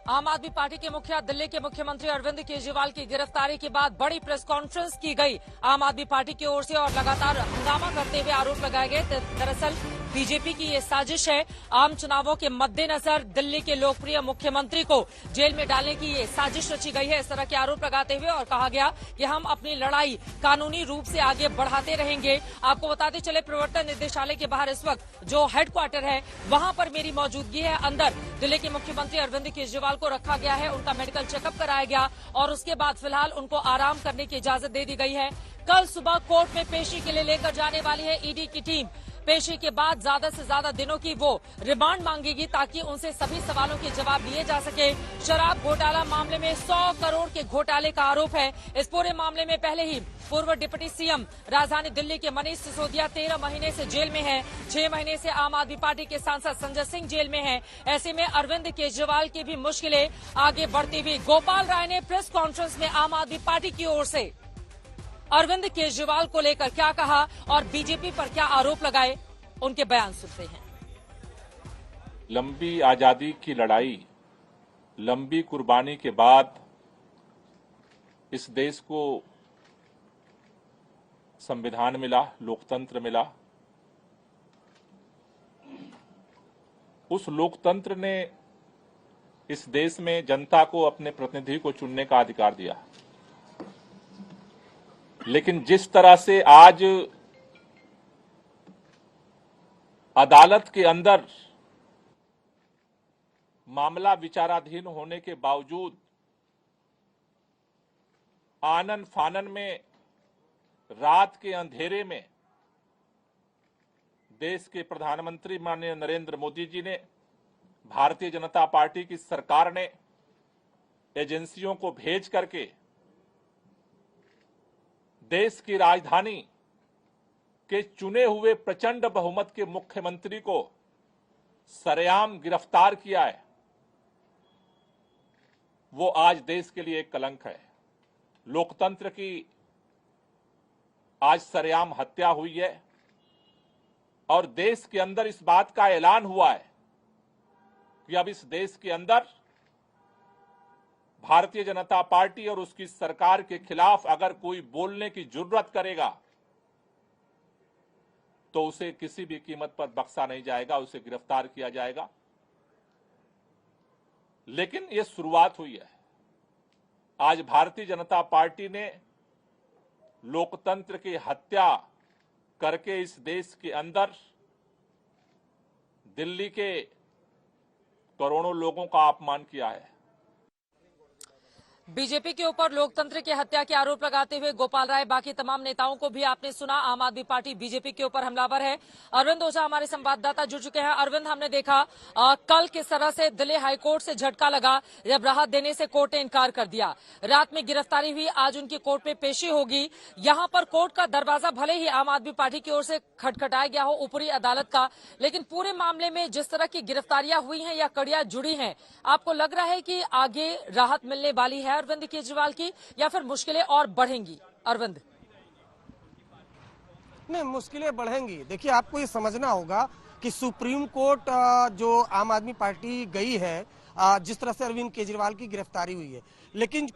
A: आम आदमी पार्टी के मुखिया दिल्ली के मुख्यमंत्री अरविंद केजरीवाल की गिरफ्तारी के बाद बड़ी प्रेस कॉन्फ्रेंस की गई आम आदमी पार्टी की ओर से और लगातार हंगामा करते हुए आरोप लगाए गए। दरअसल बीजेपी की ये साजिश है, आम चुनावों के मद्देनजर दिल्ली के लोकप्रिय मुख्यमंत्री को जेल में डालने की ये साजिश रची गई है। इस तरह के आरोप लगाते हुए और कहा गया कि हम अपनी लड़ाई कानूनी रूप से आगे बढ़ाते रहेंगे। आपको बताते चले, प्रवर्तन निदेशालय के बाहर इस वक्त जो हेडक्वार्टर है वहां पर मेरी मौजूदगी है। अंदर दिल्ली के मुख्यमंत्री अरविंद केजरीवाल को रखा गया है, उनका मेडिकल चेकअप कराया गया और उसके बाद फिलहाल उनको आराम करने की इजाजत दे दी गई है। कल सुबह कोर्ट में पेशी के लिए लेकर जाने वाली है ईडी की टीम। पेशी के बाद ज्यादा से ज्यादा दिनों की वो रिमांड मांगेगी ताकि उनसे सभी सवालों के जवाब दिए जा सके। शराब घोटाला मामले में 100 करोड़ के घोटाले का आरोप है। इस पूरे मामले में पहले ही पूर्व डिप्टी सीएम राजधानी दिल्ली के मनीष सिसोदिया 13 महीने से जेल में है। 6 महीने से आम आदमी पार्टी के सांसद संजय सिंह जेल में हैं। ऐसे में अरविंद केजरीवाल की भी मुश्किलें आगे बढ़ती हुई। गोपाल राय ने प्रेस कॉन्फ्रेंस में आम आदमी पार्टी की ओर से अरविंद केजरीवाल को लेकर क्या कहा और बीजेपी पर क्या आरोप लगाए, उनके बयान सुनते हैं।
G: लंबी आजादी की लड़ाई, लंबी कुर्बानी के बाद इस देश को संविधान मिला, लोकतंत्र मिला। उस लोकतंत्र ने इस देश में जनता को अपने प्रतिनिधि को चुनने का अधिकार दिया। लेकिन जिस तरह से आज अदालत के अंदर मामला विचाराधीन होने के बावजूद आनन फानन में रात के अंधेरे में देश के प्रधानमंत्री माननीय नरेंद्र मोदी जी ने, भारतीय जनता पार्टी की सरकार ने एजेंसियों को भेज करके देश की राजधानी के चुने हुए प्रचंड बहुमत के मुख्यमंत्री को सरेआम गिरफ्तार किया है, वो आज देश के लिए एक कलंक है। लोकतंत्र की आज सरेआम हत्या हुई है और देश के अंदर इस बात का ऐलान हुआ है कि अब इस देश के अंदर भारतीय जनता पार्टी और उसकी सरकार के खिलाफ अगर कोई बोलने की जुर्रत करेगा तो उसे किसी भी कीमत पर बख्शा नहीं जाएगा, उसे गिरफ्तार किया जाएगा। लेकिन यह शुरुआत हुई है। आज भारतीय जनता पार्टी ने लोकतंत्र की हत्या करके इस देश के अंदर दिल्ली के करोड़ों लोगों का अपमान किया है।
A: बीजेपी के ऊपर लोकतंत्र की हत्या के आरोप लगाते हुए गोपाल राय, बाकी तमाम नेताओं को भी आपने सुना। आम आदमी पार्टी बीजेपी के ऊपर हमलावर है। अरविंद ओझा हमारे संवाददाता जुड़ चुके हैं। अरविंद, हमने देखा कल किस तरह से दिल्ली हाईकोर्ट से झटका लगा जब राहत देने से कोर्ट ने इनकार कर दिया। रात में गिरफ्तारी हुई, आज उनकी कोर्ट में पेशी होगी। यहां पर कोर्ट का दरवाजा भले ही आम आदमी पार्टी की ओर से खटखटाया गया हो, ऊपरी अदालत का, लेकिन पूरे मामले में जिस तरह की गिरफ्तारियां हुई हैं या कड़ियां जुड़ी हैं, आपको लग रहा है कि आगे राहत मिलने वाली है अरविंद केजरीवाल की या फिर मुश्किलें और बढ़ेंगी? अरविंद,
B: नहीं, मुश्किलें बढ़ेंगी। देखिए, आपको ये समझना होगा कि सुप्रीम कोर्ट जो आम आदमी पार्टी गई है, जिस तरह से अरविंद केजरीवाल की गिरफ्तारी हुई है, लेकिन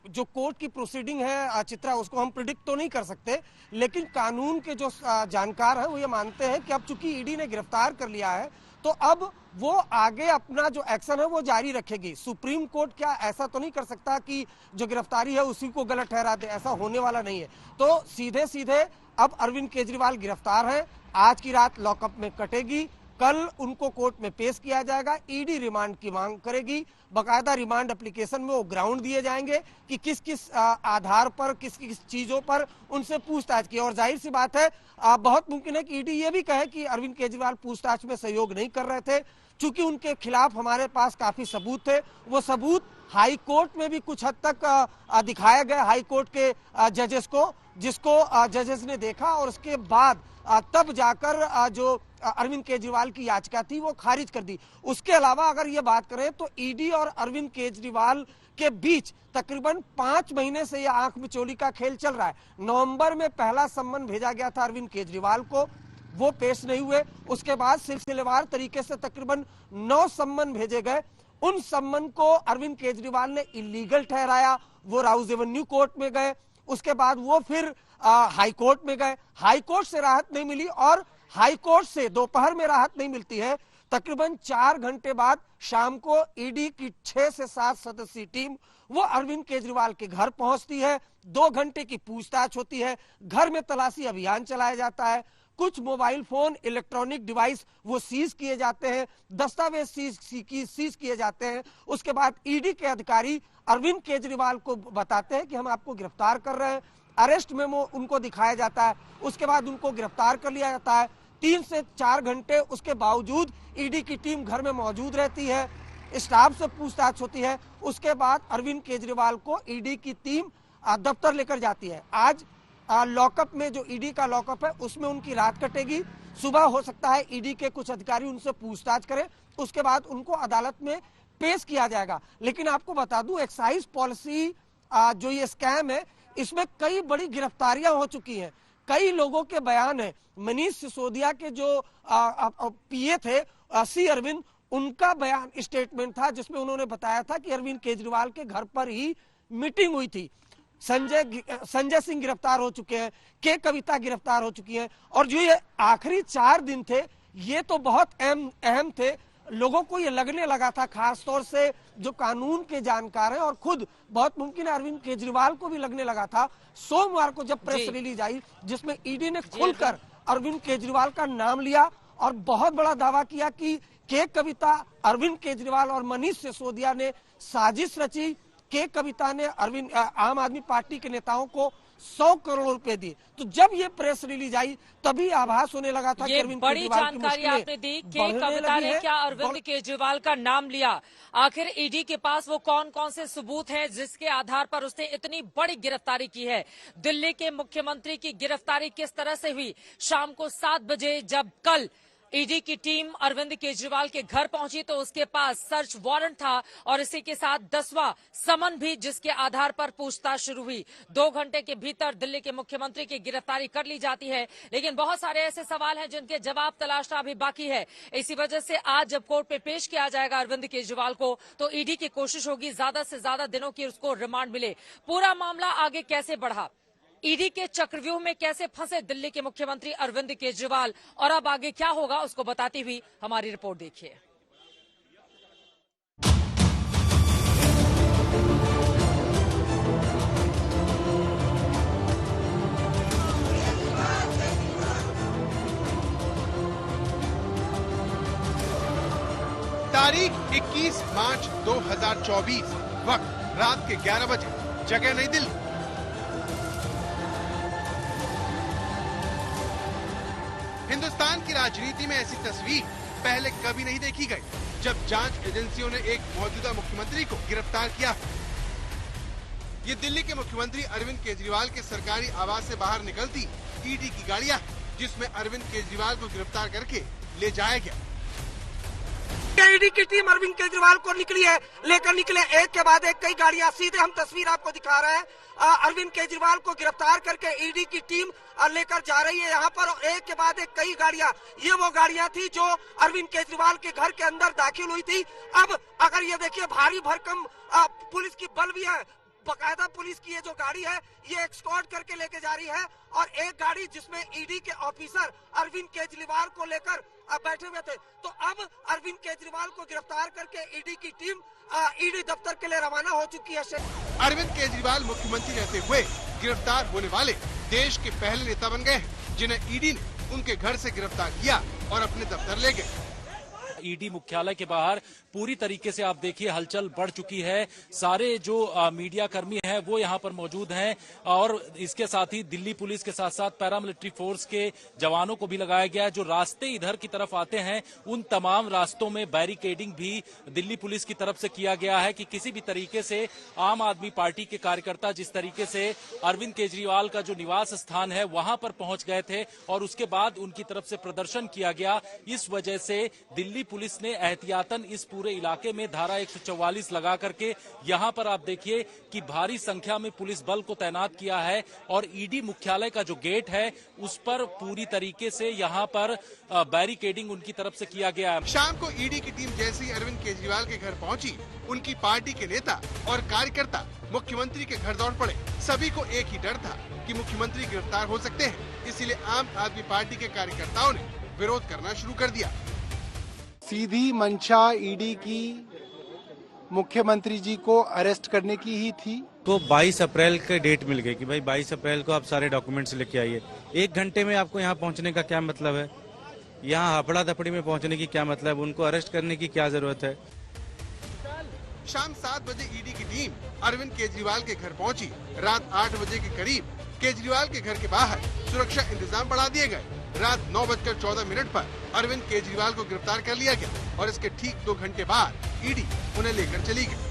B: जो कोर्ट की प्रोसीडिंग है चित्रा, उसको हम प्रिडिक्ट तो नहीं कर सकते। लेकिन कानून के जो जानकार हैं वो ये मानते हैं कि अब चूंकि ईडी ने गिरफ्तार कर लिया है तो अब वो आगे अपना जो एक्शन है वो जारी रखेगी। सुप्रीम कोर्ट क्या ऐसा तो नहीं कर सकता कि जो गिरफ्तारी है उसी को गलत ठहरा दे, ऐसा होने वाला नहीं है। तो सीधे सीधे अब अरविंद केजरीवाल गिरफ्तार हैं, आज की रात लॉकअप में कटेगी, कल उनको कोर्ट में पेश किया जाएगा। ईडी रिमांड की मांग करेगी। बकायदा रिमांड एप्लीकेशन में वो ग्राउंड दिए जाएंगे कि किस किस आधार पर, किस किस चीजों पर उनसे पूछताछ की। और जाहिर सी बात है, बहुत मुमकिन है कि ईडी ये भी कहे कि अरविंद केजरीवाल पूछताछ में सहयोग नहीं कर रहे थे, चूंकि उनके खिलाफ हमारे पास काफी सबूत थे। वो सबूत हाई कोर्ट में भी कुछ हद तक दिखाया गया, हाई कोर्ट के जजेस को, जिसको जजेस ने देखा और उसके बाद तब जाकर जो अरविंद केजरीवाल की याचिका थी वो खारिज कर दी। उसके अलावा अगर ये बात करें तो ईडी और अरविंद केजरीवाल के बीच तकरीबन 5 महीने से यह आंख मिचौली का खेल चल रहा है। नवंबर में पहला सम्मन भेजा गया था अरविंद केजरीवाल को, वो पेश नहीं हुए। उसके बाद सिलसिलेवार तरीके से तकरीबन 9 सम्मन भेजे गए। उन सम्मन को अरविंद केजरीवाल ने इलीगल ठहराया, वो राउज एवेन्यू कोर्ट में गए। उसके बाद वो फिर हाई कोर्ट में गए। हाई कोर्ट से राहत नहीं मिली और हाई कोर्ट से दोपहर में राहत नहीं मिलती है। तकरीबन 4 घंटे बाद शाम को ईडी की 6 से 7 सदस्यीय टीम वो अरविंद केजरीवाल के घर पहुंचती है। 2 घंटे की पूछताछ होती है, घर में तलाशी अभियान चलाया जाता है, कुछ मोबाइल फोन, इलेक्ट्रॉनिक डिवाइस वो सीज किए जाते हैं, दस्तावेज सीज किए जाते हैं। उसके बाद ईडी के अधिकारी अरविंद केजरीवाल को बताते हैं कि हम आपको गिरफ्तार कर रहे हैं। अरेस्ट मेमो उनको दिखाया जाता है। उसके बाद उनको गिरफ्तार कर लिया जाता है। 3 से 4 घंटे उसके बावजूद ईडी की टीम घर में मौजूद रहती है, स्टाफ से पूछताछ होती है। उसके बाद अरविंद केजरीवाल को ईडी की टीम दफ्तर लेकर जाती है। आज लॉकअप में, जो ईडी का लॉकअप है, उसमें उनकी रात कटेगी। सुबह हो सकता है ईडी के कुछ अधिकारी उनसे पूछताछ करें, उसके बाद उनको अदालत में पेश किया जाएगा। लेकिन आपको बता दूं, एक्साइज पॉलिसी जो ये स्कैम है, इसमें कई बड़ी गिरफ्तारियां हो चुकी हैं। कई लोगों के बयान है। मनीष सिसोदिया के जो पीए थे सी अरविंद, उनका बयान, स्टेटमेंट था जिसमें उन्होंने बताया था कि अरविंद केजरीवाल के घर पर ही मीटिंग हुई थी। संजय सिंह गिरफ्तार हो चुके हैं, के कविता गिरफ्तार हो चुकी हैं। और जो ये आखिरी 4 दिन थे, ये तो बहुत अहम थे। लोगों को ये लगने लगा था, खासतौर से जो कानून के जानकार हैं और खुद बहुत मुमकिन है अरविंद केजरीवाल को भी लगने लगा था, सोमवार को जब प्रेस रिलीज आई जिसमें ईडी ने खुलकर अरविंद केजरीवाल का नाम लिया और बहुत बड़ा दावा किया कि के कविता, अरविंद केजरीवाल और मनीष सिसोदिया ने साजिश रची। के कविता ने आम आदमी पार्टी के नेताओं को 100 करोड़ रुपए दिए। तो जब ये प्रेस रिलीज आई तभी आभास होने लगा था कि अरविंद
A: बड़ी जानकारी आपने दी। के कविता ने क्या अरविंद केजरीवाल का नाम लिया? आखिर ईडी के पास वो कौन कौन से सबूत हैं जिसके आधार पर उसने इतनी बड़ी गिरफ्तारी की है? दिल्ली के मुख्यमंत्री की गिरफ्तारी किस तरह से हुई? शाम को 7 बजे जब कल ईडी की टीम अरविंद केजरीवाल के घर पहुंची तो उसके पास सर्च वारंट था और इसी के साथ 10वां समन भी, जिसके आधार पर पूछताछ शुरू हुई। 2 घंटे के भीतर दिल्ली के मुख्यमंत्री की गिरफ्तारी कर ली जाती है, लेकिन बहुत सारे ऐसे सवाल हैं जिनके जवाब तलाशना अभी बाकी है। इसी वजह से आज जब कोर्ट पे पेश किया जाएगा अरविंद केजरीवाल को, तो ईडी की कोशिश होगी ज्यादा से ज्यादा दिनों की उसको रिमांड मिले। पूरा मामला आगे कैसे बढ़ा, ईडी के चक्रव्यूह में कैसे फंसे दिल्ली के मुख्यमंत्री अरविंद केजरीवाल और अब आगे क्या होगा, उसको बताती हुई हमारी रिपोर्ट देखिए।
J: तारीख 21 मार्च 2024, वक्त रात के 11 बजे, जगह नई दिल्ली। हिंदुस्तान की राजनीति में ऐसी तस्वीर पहले कभी नहीं देखी गई, जब जांच एजेंसियों ने एक मौजूदा मुख्यमंत्री को गिरफ्तार किया। ये दिल्ली के मुख्यमंत्री अरविंद केजरीवाल के सरकारी आवास से बाहर निकलती ईडी की गाड़ियां, जिसमें अरविंद केजरीवाल को गिरफ्तार करके ले जाया गया।
B: ईडी की टीम अरविंद केजरीवाल को लेकर निकले एक के बाद एक कई गाड़ियां। सीधे हम तस्वीर आपको दिखा रहे हैं, अरविंद केजरीवाल को गिरफ्तार करके ईडी की टीम लेकर जा रही है यहाँ पर। एक के बाद एक कई गाड़ियां, ये वो गाड़ियां थी जो अरविंद केजरीवाल के घर के अंदर दाखिल हुई थी। अब अगर ये देखिए, भारी भरकम पुलिस की बल भी है, बकायदा पुलिस की ये जो गाड़ी है ये एस्कॉर्ट करके लेके जा रही है। और एक गाड़ी जिसमें ईडी के ऑफिसर अरविंद केजरीवाल को लेकर बैठे हुए थे। तो अब अरविंद केजरीवाल को गिरफ्तार करके ईडी की टीम ईडी दफ्तर के लिए रवाना हो चुकी है।
J: अरविंद केजरीवाल मुख्यमंत्री रहते हुए गिरफ्तार होने वाले देश के पहले नेता बन गए हैं, जिन्हें ईडी ने उनके घर से गिरफ्तार किया और अपने दफ्तर ले गए।
F: ईडी मुख्यालय के बाहर पूरी तरीके से आप देखिए हलचल बढ़ चुकी है। सारे जो मीडिया कर्मी हैं वो यहां पर मौजूद हैं और इसके साथ ही दिल्ली पुलिस के साथ साथ पैरामिलिट्री फोर्स के जवानों को भी लगाया गया है। जो रास्ते इधर की तरफ आते हैं उन तमाम रास्तों में बैरिकेडिंग भी दिल्ली पुलिस की तरफ से किया गया है कि किसी भी तरीके से आम आदमी पार्टी के कार्यकर्ता जिस तरीके से अरविंद केजरीवाल का जो निवास स्थान है वहां पर पहुंच गए थे और उसके बाद उनकी तरफ से प्रदर्शन किया गया। इस वजह से दिल्ली पुलिस ने एहतियातन इस पूरे इलाके में धारा 144 लगा करके यहां पर आप देखिए कि भारी संख्या में पुलिस बल को तैनात किया है और ईडी मुख्यालय का जो गेट है उस पर पूरी तरीके से यहां पर बैरिकेडिंग उनकी तरफ से किया गया है।
J: शाम को ईडी की टीम जैसे ही अरविंद केजरीवाल के घर पहुंची, उनकी पार्टी के नेता और कार्यकर्ता मुख्यमंत्री के घर दौड़ पड़े। सभी को एक ही डर था कि मुख्यमंत्री गिरफ्तार हो सकते हैं, इसीलिए आम आदमी पार्टी के कार्यकर्ताओं ने विरोध करना शुरू कर दिया।
K: सीधी मंशा ईडी की मुख्यमंत्री जी को अरेस्ट करने की ही थी।
L: तो 22 अप्रैल के डेट मिल गई कि भाई 22 अप्रैल को आप सारे डॉक्यूमेंट्स लेके आइए। 1 घंटे में आपको यहाँ पहुँचने का क्या मतलब है? यहाँ हपड़ा दपड़ी में पहुँचने की क्या मतलब है? उनको अरेस्ट करने की क्या जरूरत है?
J: शाम 7 बजे ईडी की टीम अरविंद केजरीवाल के घर पहुंची। रात 8 बजे के करीब केजरीवाल के घर के बाहर सुरक्षा इंतजाम बढ़ा दिए गए। रात 9:14 पर अरविंद केजरीवाल को गिरफ्तार कर लिया गया और इसके ठीक 2 घंटे बाद ईडी उन्हें लेकर चली गई।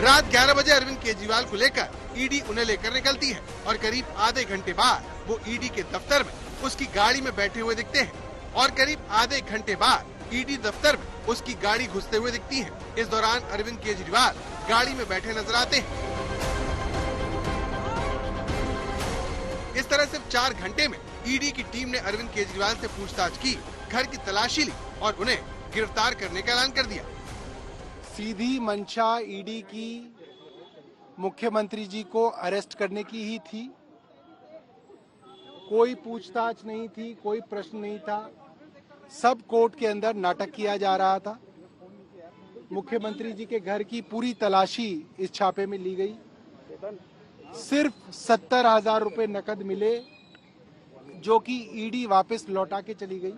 J: रात 11 बजे अरविंद केजरीवाल को लेकर ईडी उन्हें लेकर निकलती है और करीब आधे घंटे बाद वो ईडी के दफ्तर में उसकी गाड़ी में बैठे हुए दिखते हैं और करीब आधे घंटे बाद ईडी दफ्तर में उसकी गाड़ी घुसते हुए दिखती है। इस दौरान अरविंद केजरीवाल गाड़ी में बैठे नजर आते हैं। इस तरह सिर्फ 4 घंटे में ईडी की टीम ने अरविंद केजरीवाल से पूछताछ की, घर की तलाशी ली और उन्हें गिरफ्तार करने का ऐलान कर दिया।
K: सीधी मंशा ईडी की मुख्यमंत्री जी को अरेस्ट करने की ही थी। कोई पूछताछ नहीं थी, कोई प्रश्न नहीं था। सब कोर्ट के अंदर नाटक किया जा रहा था। मुख्यमंत्री जी के घर की पूरी तलाशी इस छापे में ली गई। सिर्फ 70,000 रुपए नकद मिले जो कि ईडी वापस लौटा के चली गई।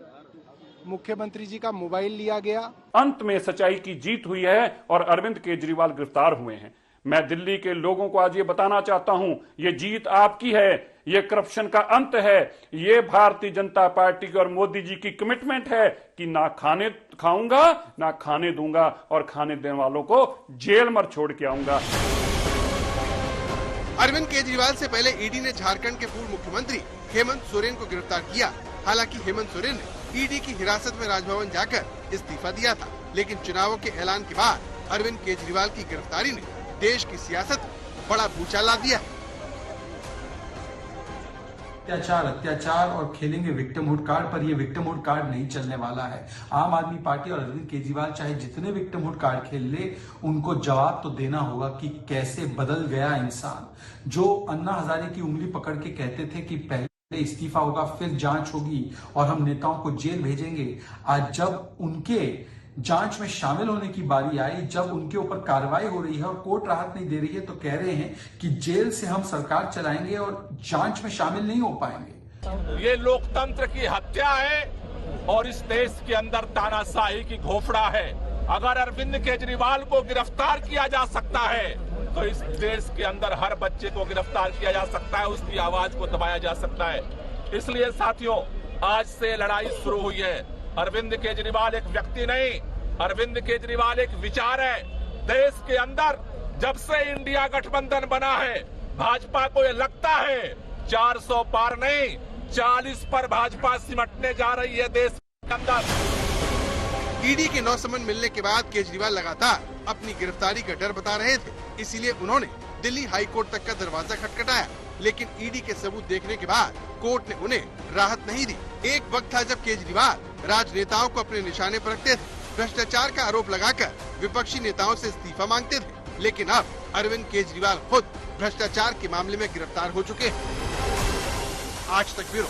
K: मुख्यमंत्री जी का मोबाइल लिया गया।
M: अंत में सच्चाई की जीत हुई है और अरविंद केजरीवाल गिरफ्तार हुए हैं। मैं दिल्ली के लोगों को आज ये बताना चाहता हूं, ये जीत आपकी है, ये करप्शन का अंत है। ये भारतीय जनता पार्टी और मोदी जी की कमिटमेंट है कि ना खाने खाऊंगा ना खाने दूंगा और खाने देने वालों को जेल में छोड़ के आऊंगा।
J: अरविंद केजरीवाल से पहले ईडी ने झारखंड के पूर्व मुख्यमंत्री हेमंत सोरेन को गिरफ्तार किया। हालांकि हेमंत सोरेन ने ईडी की हिरासत में राजभवन जाकर इस्तीफा दिया था, लेकिन चुनावों के ऐलान के बाद अरविंद केजरीवाल की गिरफ्तारी ने देश की सियासत में बड़ा भूचाल ला दिया।
N: अत्याचार और खेलेंगे विक्टिमहुड कार्ड पर। ये विक्टिमहुड कार्ड नहीं चलने वाला है। आम आदमी पार्टी और अरविंद केजरीवाल चाहे जितने विक्टिमहुड कार्ड खेल ले, उनको जवाब तो देना होगा कि कैसे बदल गया इंसान। जो अन्ना हजारे की उंगली पकड़ के कहते थे कि पहले इस्तीफा होगा फिर जांच होगी और हम नेताओं को जेल भेजेंगे, आज जब उनके जांच में शामिल होने की बारी आई, जब उनके ऊपर कार्रवाई हो रही है और कोर्ट राहत नहीं दे रही है, तो कह रहे हैं कि जेल से हम सरकार चलाएंगे और जांच में शामिल नहीं हो पाएंगे।
G: ये लोकतंत्र की हत्या है और इस देश के अंदर तानाशाही की घोषणा है। अगर अरविंद केजरीवाल को गिरफ्तार किया जा सकता है तो इस देश के अंदर हर बच्चे को गिरफ्तार किया जा सकता है, उसकी आवाज को दबाया जा सकता है। इसलिए साथियों, आज से लड़ाई शुरू हुई है। अरविंद केजरीवाल एक व्यक्ति नहीं, अरविंद केजरीवाल एक विचार है। देश के अंदर जब से इंडिया गठबंधन बना है, भाजपा को ये लगता है 400 पार नहीं 40 पर भाजपा सिमटने जा रही है देश के अंदर।
J: ईडी के 9 समन मिलने के बाद केजरीवाल लगातार अपनी गिरफ्तारी का डर बता रहे थे, इसीलिए उन्होंने दिल्ली हाई कोर्ट तक का दरवाजा खटखटाया। लेकिन ईडी के सबूत देखने के बाद कोर्ट ने उन्हें राहत नहीं दी। एक वक्त था जब केजरीवाल राजनेताओं को अपने निशाने पर रखते थे, भ्रष्टाचार का आरोप लगाकर विपक्षी नेताओं से इस्तीफा मांगते थे। लेकिन अब अरविंद केजरीवाल खुद भ्रष्टाचार के मामले में गिरफ्तार हो चुके हैं। आज तक ब्यूरो।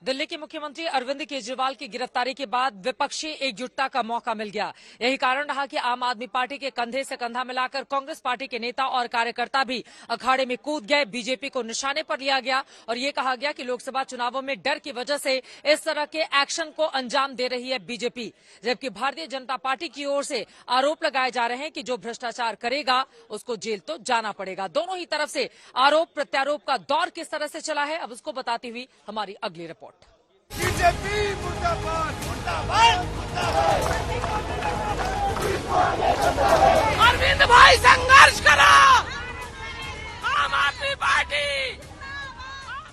A: दिल्ली के मुख्यमंत्री अरविंद केजरीवाल की गिरफ्तारी के बाद विपक्षी एकजुटता का मौका मिल गया। यही कारण रहा कि आम आदमी पार्टी के कंधे से कंधा मिलाकर कांग्रेस पार्टी के नेता और कार्यकर्ता भी अखाड़े में कूद गए। बीजेपी को निशाने पर लिया गया और ये कहा गया कि लोकसभा चुनावों में डर की वजह से इस तरह के एक्शन को अंजाम दे रही है बीजेपी, जबकि भारतीय जनता पार्टी की ओर से आरोप लगाए जा रहे हैं कि जो भ्रष्टाचार करेगा उसको जेल तो जाना पड़ेगा। दोनों ही तरफ से आरोप प्रत्यारोप का दौर किस तरह से चला है, अब उसको बताती हुई हमारी अगली रिपोर्ट।
O: बीजेपी मुर्दाबाद, मुर्दाबाद, मुर्दाबाद। अरविंद भाई संघर्ष करो, आम आदमी पार्टी।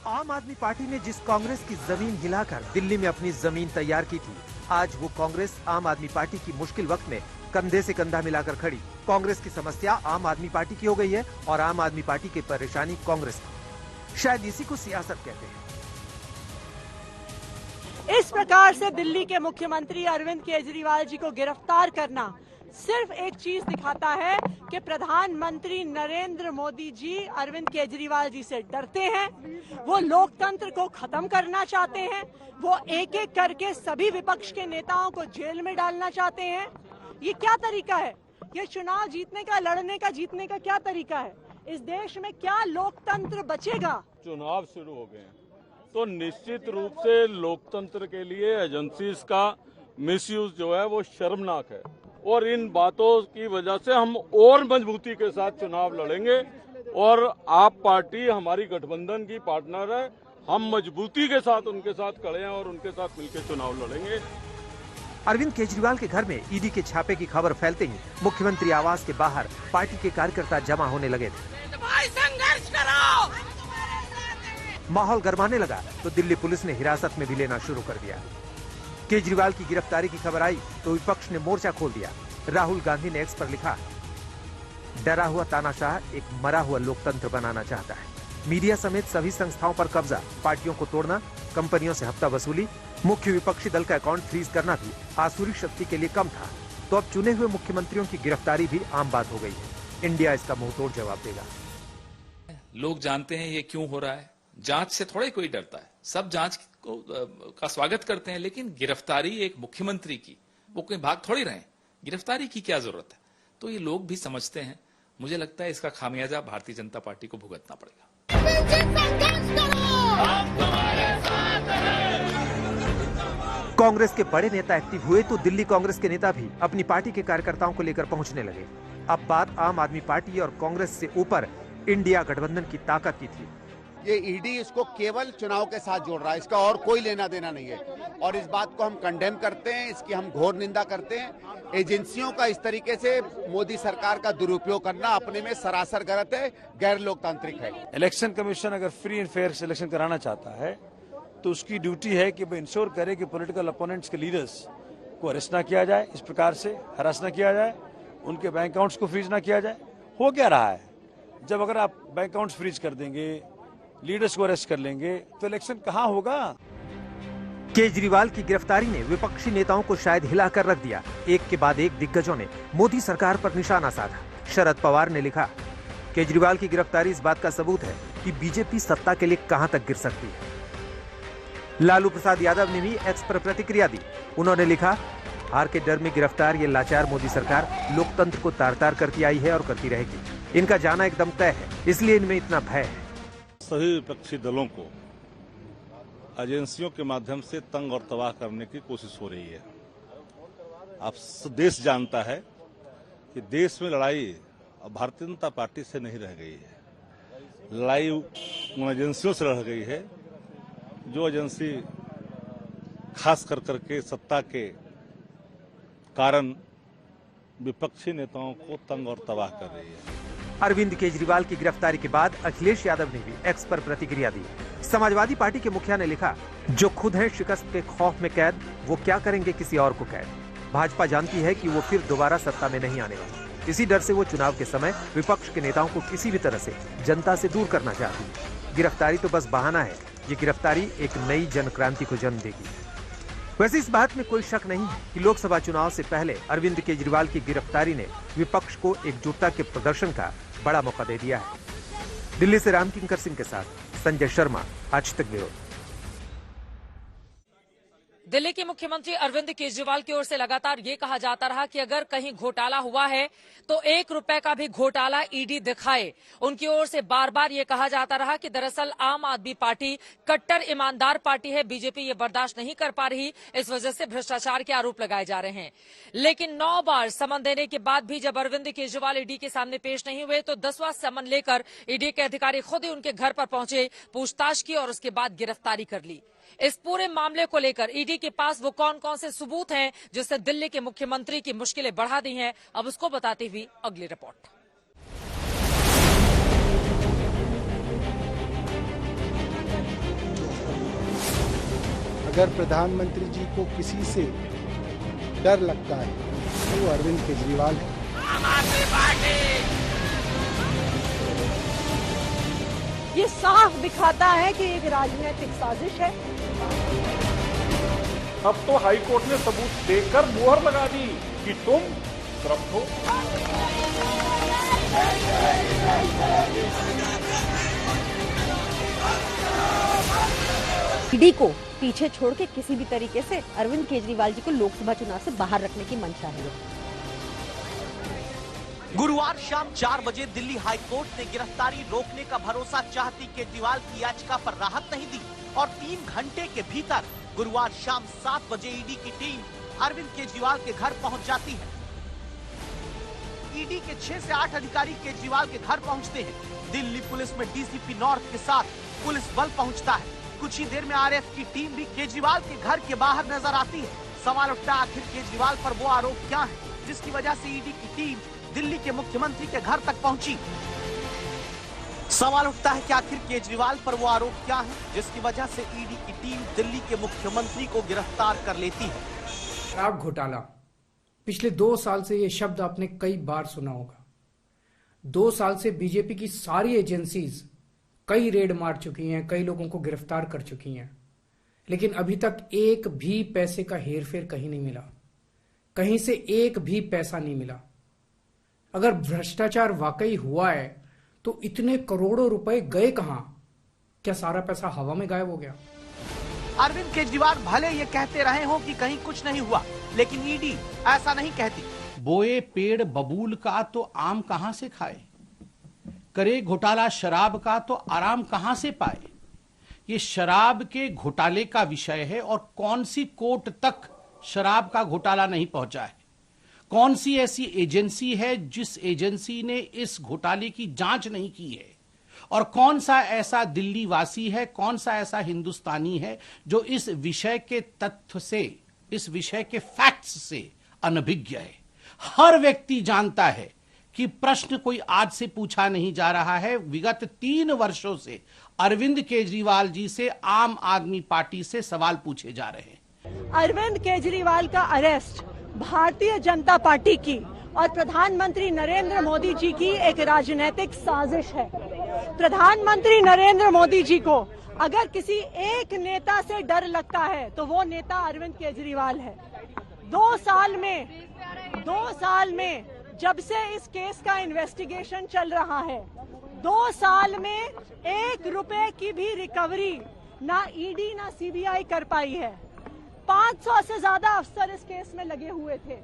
P: आम आदमी पार्टी ने जिस कांग्रेस की जमीन हिलाकर दिल्ली में अपनी जमीन तैयार की थी, आज वो कांग्रेस आम आदमी पार्टी की मुश्किल वक्त में कंधे से कंधा मिलाकर खड़ी। कांग्रेस की समस्या आम आदमी पार्टी की हो गई है और आम आदमी पार्टी की परेशानी कांग्रेस की। शायद इसी को सियासत कहते हैं।
I: इस प्रकार से दिल्ली के मुख्यमंत्री अरविंद केजरीवाल जी को गिरफ्तार करना सिर्फ एक चीज दिखाता है कि प्रधानमंत्री नरेंद्र मोदी जी अरविंद केजरीवाल जी से डरते हैं। वो लोकतंत्र को खत्म करना चाहते हैं। वो एक एक करके सभी विपक्ष के नेताओं को जेल में डालना चाहते हैं। ये क्या तरीका है? ये चुनाव जीतने का, लड़ने का, जीतने का क्या तरीका है? इस देश में क्या लोकतंत्र बचेगा?
Q: चुनाव शुरू हो गए हैं तो निश्चित रूप से लोकतंत्र के लिए एजेंसीज का मिसयूज जो है वो शर्मनाक है और इन बातों की वजह से हम और मजबूती के साथ चुनाव लड़ेंगे और आप पार्टी हमारी गठबंधन की पार्टनर है। हम मजबूती के साथ उनके साथ खड़े हैं और उनके साथ मिलकर चुनाव लड़ेंगे।
P: अरविंद केजरीवाल के घर में ईडी के छापे की खबर फैलते ही मुख्यमंत्री आवास के बाहर पार्टी के कार्यकर्ता जमा होने लगे थे।
O: संघर्ष करो।
P: माहौल गरमाने लगा तो दिल्ली पुलिस ने हिरासत में भी लेना शुरू कर दिया। केजरीवाल की गिरफ्तारी की खबर आई तो विपक्ष ने मोर्चा खोल दिया। राहुल गांधी ने एक्स पर लिखा, डरा हुआ तानाशाह एक मरा हुआ लोकतंत्र बनाना चाहता है। मीडिया समेत सभी संस्थाओं पर कब्जा, पार्टियों को तोड़ना, कंपनियों से हफ्ता वसूली, मुख्य विपक्षी दल का अकाउंट फ्रीज करना भी आसुरी शक्ति के लिए कम था। तो अब चुने हुए मुख्यमंत्रियों की गिरफ्तारी भी आम बात हो गई है। इंडिया इसका मुंहतोड़ जवाब देगा।
R: लोग जानते हैं ये क्यों हो रहा है। जांच से थोड़ा ही कोई डरता है, सब जांच को का स्वागत करते हैं, लेकिन गिरफ्तारी एक मुख्यमंत्री की, वो कोई भाग थोड़ी रहे, गिरफ्तारी की क्या जरूरत है? तो ये लोग भी समझते हैं। मुझे लगता है इसका खामियाजा भारतीय जनता पार्टी को भुगतना पड़ेगा।
P: कांग्रेस के बड़े नेता एक्टिव हुए तो दिल्ली कांग्रेस के नेता भी अपनी पार्टी के कार्यकर्ताओं को लेकर पहुंचने लगे। अब बात आम आदमी पार्टी और कांग्रेस से ऊपर इंडिया गठबंधन की ताकत की थी।
S: ये ईडी इसको केवल चुनाव के साथ जोड़ रहा है, इसका और कोई लेना देना नहीं है और इस बात को हम कंडेम करते हैं, इसकी हम घोर निंदा करते हैं। एजेंसियों का इस तरीके से मोदी सरकार का दुरुपयोग करना अपने में सरासर गलत है, गैर लोकतांत्रिक है।
T: इलेक्शन कमीशन अगर फ्री एंड फेयर सिलेक्शन कराना चाहता है तो उसकी ड्यूटी है कि वो इंश्योर करे कि पॉलिटिकल अपोनेंट्स के लीडर्स को अरेस्ट ना किया जाए, इस प्रकार से हरास ना किया जाए, उनके बैंक अकाउंट्स को फ्रीज ना किया जाए। हो क्या रहा है, जब अगर आप बैंक अकाउंट्स फ्रीज कर देंगे, लीडर्स को अरेस्ट कर लेंगे तो इलेक्शन कहां होगा?
P: केजरीवाल की गिरफ्तारी ने विपक्षी नेताओं को शायद हिलाकर रख दिया। एक के बाद एक दिग्गजों ने मोदी सरकार पर निशाना साधा। शरद पवार ने लिखा, केजरीवाल की गिरफ्तारी इस बात का सबूत है कि बीजेपी सत्ता के लिए कहां तक गिर सकती है। लालू प्रसाद यादव ने भी एक्स पर प्रतिक्रिया दी। उन्होंने लिखा, हार के डर में गिरफ्तार ये लाचार मोदी सरकार लोकतंत्र को तार तार करती आई है और करती रहेगी। इनका जाना एकदम तय है, इसलिए इनमें इतना भय है।
U: सभी विपक्षी दलों को एजेंसियों के माध्यम से तंग और तबाह करने की कोशिश हो रही है। आप देश जानता है कि देश में लड़ाई भारतीय जनता पार्टी से नहीं रह गई है। लड़ाई उन एजेंसियों से रह गई है जो एजेंसी खास कर करके सत्ता के कारण विपक्षी नेताओं को तंग और तबाह कर रही है।
P: अरविंद केजरीवाल की गिरफ्तारी के बाद अखिलेश यादव ने भी एक्स पर प्रतिक्रिया दी। समाजवादी पार्टी के मुखिया ने लिखा, जो खुद हैं शिकस्त के खौफ में कैद, वो क्या करेंगे किसी और को कैद। भाजपा जानती है कि वो फिर दोबारा सत्ता में नहीं आने वाली। इसी डर से वो चुनाव के समय विपक्ष के नेताओं को किसी भी तरह से जनता से दूर करना चाहती है। गिरफ्तारी तो बस बहाना है। ये गिरफ्तारी एक नई जन क्रांति को जन्म देगी। वैसे इस बात में कोई शक नहीं है कि लोकसभा चुनाव से पहले अरविंद केजरीवाल की गिरफ्तारी ने विपक्ष को एकजुटता के प्रदर्शन का बड़ा मौका दे दिया है। दिल्ली से रामकिंकर सिंह के साथ संजय शर्मा, आज तक ब्यूरो।
A: दिल्ली के मुख्यमंत्री अरविंद केजरीवाल की ओर से लगातार ये कहा जाता रहा कि अगर कहीं घोटाला हुआ है तो 1 रुपए का भी घोटाला ईडी दिखाए। उनकी ओर से बार बार ये कहा जाता रहा कि दरअसल आम आदमी पार्टी कट्टर ईमानदार पार्टी है, बीजेपी ये बर्दाश्त नहीं कर पा रही, इस वजह से भ्रष्टाचार के आरोप लगाए जा रहे हैं। लेकिन 9 बार समन देने के बाद भी जब अरविंद केजरीवाल ईडी के सामने पेश नहीं हुए तो 10वां समन लेकर ईडी के अधिकारी खुद ही उनके घर पर पहुंचे, पूछताछ की और उसके बाद गिरफ्तारी कर ली। इस पूरे मामले को लेकर ईडी के पास वो कौन कौन से सबूत हैं जिससे दिल्ली के मुख्यमंत्री की मुश्किलें बढ़ा दी हैं, अब उसको बताती हुई अगली रिपोर्ट।
K: अगर प्रधानमंत्री जी को किसी से डर लगता है तो वो अरविंद केजरीवाल है।
I: ये साफ दिखाता है कि एक राजनीतिक साजिश है।
M: अब तो हाईकोर्ट ने सबूत देकर मुहर लगा दी कि तुम करप्ट हो।
C: ईडी को पीछे छोड़ के किसी भी तरीके से अरविंद केजरीवाल जी को लोकसभा चुनाव से बाहर रखने की मंशा है।
V: गुरुवार शाम 4 बजे दिल्ली हाईकोर्ट ने गिरफ्तारी रोकने का भरोसा चाहती केजरीवाल की याचिका पर राहत नहीं दी और 3 घंटे के भीतर गुरुवार शाम 7 बजे ईडी की टीम अरविंद केजरीवाल के घर पहुंच जाती है। ईडी के 6 से 8 अधिकारी केजरीवाल के घर पहुंचते हैं। दिल्ली पुलिस में डीसीपी नॉर्थ के साथ पुलिस बल पहुंचता है। कुछ ही देर में आरएफ की टीम भी केजरीवाल के घर के बाहर नजर आती है। सवाल उठता आखिर केजरीवाल पर वो आरोप क्या है जिसकी वजह से ईडी की टीम दिल्ली के मुख्यमंत्री के घर तक पहुंची। सवाल उठता है कि आखिर केजरीवाल पर वो आरोप क्या है जिसकी वजह से ईडी की टीम दिल्ली के मुख्यमंत्री को गिरफ्तार कर लेती है।
W: शराब घोटाला, पिछले 2 साल से ये शब्द आपने कई बार सुना होगा। 2 साल से बीजेपी की सारी एजेंसीज कई रेड मार चुकी हैं, कई लोगों को गिरफ्तार कर चुकी हैं, लेकिन अभी तक एक भी पैसे का हेरफेर कहीं नहीं मिला, कहीं से एक भी पैसा नहीं मिला। अगर भ्रष्टाचार वाकई हुआ है तो इतने करोड़ों रुपए गए कहां? क्या सारा पैसा हवा में गायब हो गया?
V: अरविंद केजरीवाल भले ये कहते रहे हो कि कहीं कुछ नहीं हुआ, लेकिन ईडी ऐसा नहीं कहती।
X: बोए पेड़ बबूल का तो आम कहां से खाए, करे घोटाला शराब का तो आराम कहां से पाए। ये शराब के घोटाले का विषय है और कौन सी कोर्ट तक शराब का घोटाला नहीं पहुंचा है। कौन सी ऐसी एजेंसी है जिस एजेंसी ने इस घोटाले की जांच नहीं की है, और कौन सा ऐसा दिल्ली वासी है, कौन सा ऐसा हिंदुस्तानी है जो इस विषय के तथ्य से, इस विषय के फैक्ट्स से अनभिज्ञ है। हर व्यक्ति जानता है कि प्रश्न कोई आज से पूछा नहीं जा रहा है। विगत 3 वर्षों से अरविंद केजरीवाल जी से आम आदमी पार्टी से सवाल पूछे जा रहे हैं।
I: अरविंद केजरीवाल का अरेस्ट भारतीय जनता पार्टी की और प्रधानमंत्री नरेंद्र मोदी जी की एक राजनीतिक साजिश है। प्रधानमंत्री नरेंद्र मोदी जी को अगर किसी एक नेता से डर लगता है तो वो नेता अरविंद केजरीवाल है। 2 साल में जब से इस केस का इन्वेस्टिगेशन चल रहा है, 2 साल में 1 रुपए की भी रिकवरी ना ईडी ना सीबीआई कर पाई है। 500 से ज्यादा अफसर इस केस में लगे हुए थे,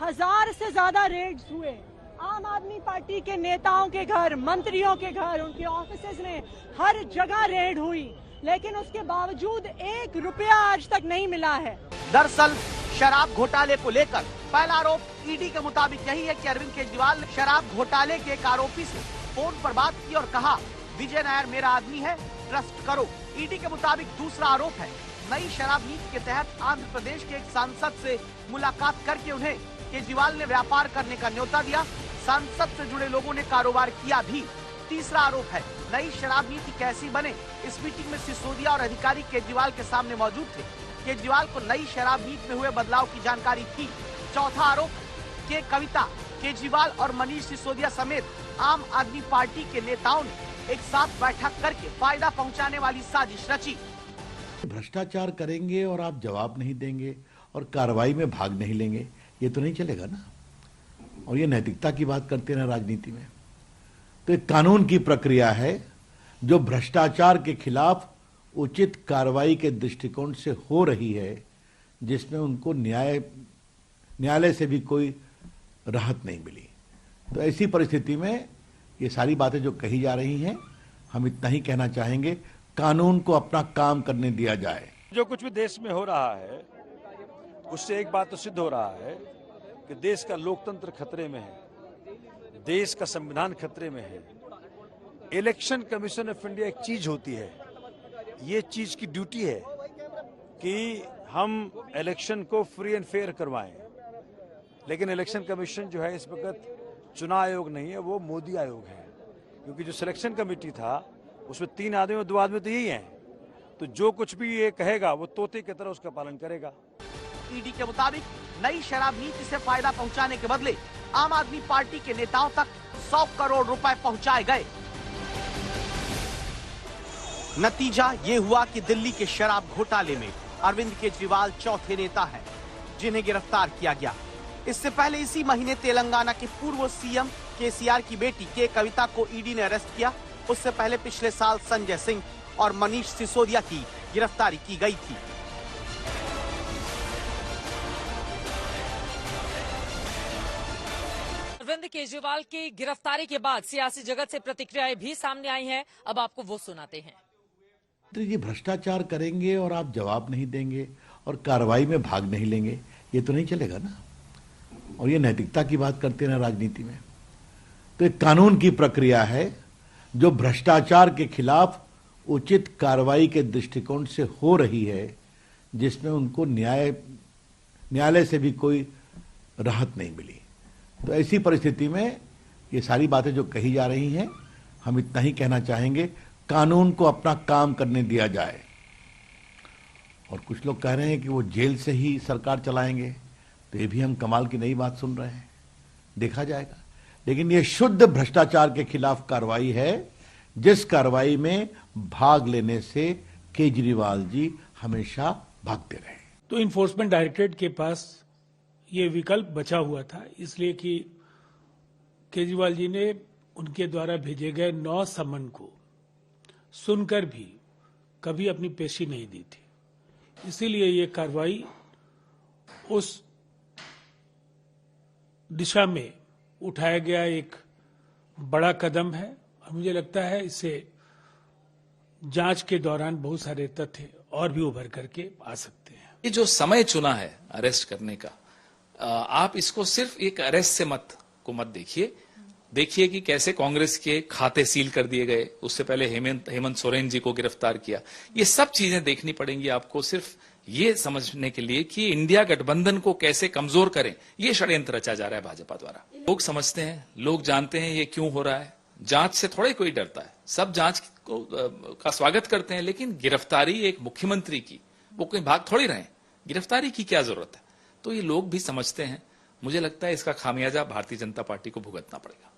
I: 1000 से ज्यादा रेड्स हुए। आम आदमी पार्टी के नेताओं के घर, मंत्रियों के घर, उनके ऑफिसेज में हर जगह रेड हुई, लेकिन उसके बावजूद 1 रुपया आज तक नहीं मिला है।
V: दरअसल शराब घोटाले को लेकर पहला आरोप ईडी के मुताबिक यही है कि अरविंद केजरीवाल ने शराब घोटाले के एक आरोपी से फोन पर बात की और कहा, विजय नायर मेरा आदमी है, ट्रस्ट करो। ईडी के मुताबिक दूसरा आरोप है, नई शराब नीति के तहत आंध्र प्रदेश के एक सांसद से मुलाकात करके उन्हें केजरीवाल ने व्यापार करने का न्योता दिया। सांसद से जुड़े लोगों ने कारोबार किया भी। तीसरा आरोप है, नई शराब नीति कैसी बने, इस मीटिंग में सिसोदिया और अधिकारी केजरीवाल के सामने मौजूद थे। केजरीवाल को नई शराब नीति में हुए बदलाव की जानकारी थी। चौथा आरोप के कविता, केजरीवाल और मनीष सिसोदिया समेत आम आदमी पार्टी के नेताओं ने एक साथ बैठक करके फायदा पहुंचाने वाली साजिश रची।
Y: भ्रष्टाचार करेंगे और आप जवाब नहीं देंगे और कार्रवाई में भाग नहीं लेंगे, ये तो नहीं चलेगा ना। और ये नैतिकता की बात करते हैं राजनीति में, तो एक कानून की प्रक्रिया है जो भ्रष्टाचार के खिलाफ उचित कार्रवाई के दृष्टिकोण से हो रही है, जिसमें उनको न्यायालय से भी कोई राहत नहीं मिली। तो ऐसी परिस्थिति में ये सारी बातें जो कही जा रही हैं, हम इतना ही कहना चाहेंगे, कानून को अपना काम करने दिया जाए।
T: जो कुछ भी देश में हो रहा है उससे एक बात तो सिद्ध हो रहा है कि देश का लोकतंत्र खतरे में है, देश का संविधान खतरे में है। इलेक्शन कमीशन ऑफ इंडिया एक चीज होती है, ये चीज की ड्यूटी है कि हम इलेक्शन को फ्री एंड फेयर करवाएं, लेकिन इलेक्शन कमीशन जो है इस वक्त चुनाव आयोग नहीं है, वो मोदी आयोग है। क्योंकि जो सिलेक्शन कमेटी था उसमें 3 आदमी और 2 आदमी तो यही हैं, तो जो कुछ भी ये कहेगा वो तोते की तरह उसका पालन करेगा।
V: ईडी के मुताबिक नई शराब नीति से फायदा पहुंचाने के बदले आम आदमी पार्टी के नेताओं तक 100 करोड़ रुपए पहुंचाए गए। नतीजा ये हुआ कि दिल्ली के शराब घोटाले में अरविंद केजरीवाल चौथे नेता हैं जिन्हें गिरफ्तार किया गया। इससे पहले इसी महीने तेलंगाना के पूर्व सीएम केसीआर की बेटी के कविता को ईडी ने अरेस्ट किया। उससे पहले पिछले साल संजय सिंह और मनीष सिसोदिया की गिरफ्तारी की गई थी।
A: अरविंद केजरीवाल की गिरफ्तारी के बाद सियासी जगत से प्रतिक्रियाएं भी सामने आई हैं। अब आपको वो सुनाते हैं।
Y: जी, भ्रष्टाचार करेंगे और आप जवाब नहीं देंगे और कार्रवाई में भाग नहीं लेंगे, ये तो नहीं चलेगा ना। और ये नैतिकता की बात करते हैं राजनीति में, तो एक कानून की प्रक्रिया है जो भ्रष्टाचार के खिलाफ उचित कार्रवाई के दृष्टिकोण से हो रही है, जिसमें उनको न्यायालय से भी कोई राहत नहीं मिली। तो ऐसी परिस्थिति में ये सारी बातें जो कही जा रही हैं, हम इतना ही कहना चाहेंगे, कानून को अपना काम करने दिया जाए। और कुछ लोग कह रहे हैं कि वो जेल से ही सरकार चलाएंगे, तो ये भी हम कमाल की नई बात सुन रहे हैं, देखा जाएगा। लेकिन ये शुद्ध भ्रष्टाचार के खिलाफ कार्रवाई है, जिस कार्रवाई में भाग लेने से केजरीवाल जी हमेशा भागते रहे।
B: तो इन्फोर्समेंट डायरेक्टरेट के पास ये विकल्प बचा हुआ था, इसलिए कि केजरीवाल जी ने उनके द्वारा भेजे गए 9 समन को सुनकर भी कभी अपनी पेशी नहीं दी थी। इसीलिए ये कार्रवाई उस दिशा में उठाया गया एक बड़ा कदम है और मुझे लगता है इससे जांच के दौरान बहुत सारे तथ्य और भी उभर करके आ सकते हैं।
R: ये जो समय चुना है अरेस्ट करने का, आप इसको सिर्फ एक अरेस्ट से मत देखिए कि कैसे कांग्रेस के खाते सील कर दिए गए, उससे पहले हेमंत सोरेन जी को गिरफ्तार किया। ये सब चीजें देखनी पड़ेंगी आपको सिर्फ ये समझने के लिए कि इंडिया गठबंधन को कैसे कमजोर करें, ये षड्यंत्र रचा जा रहा है भाजपा द्वारा। लोग समझते हैं, लोग जानते हैं ये क्यों हो रहा है। जांच से थोड़ा कोई डरता है, सब जांच का स्वागत करते हैं, लेकिन गिरफ्तारी एक मुख्यमंत्री की, वो कोई भाग थोड़ी रहे, गिरफ्तारी की क्या जरूरत है। तो ये लोग भी समझते हैं। मुझे लगता है इसका खामियाजा भारतीय जनता पार्टी को भुगतना पड़ेगा।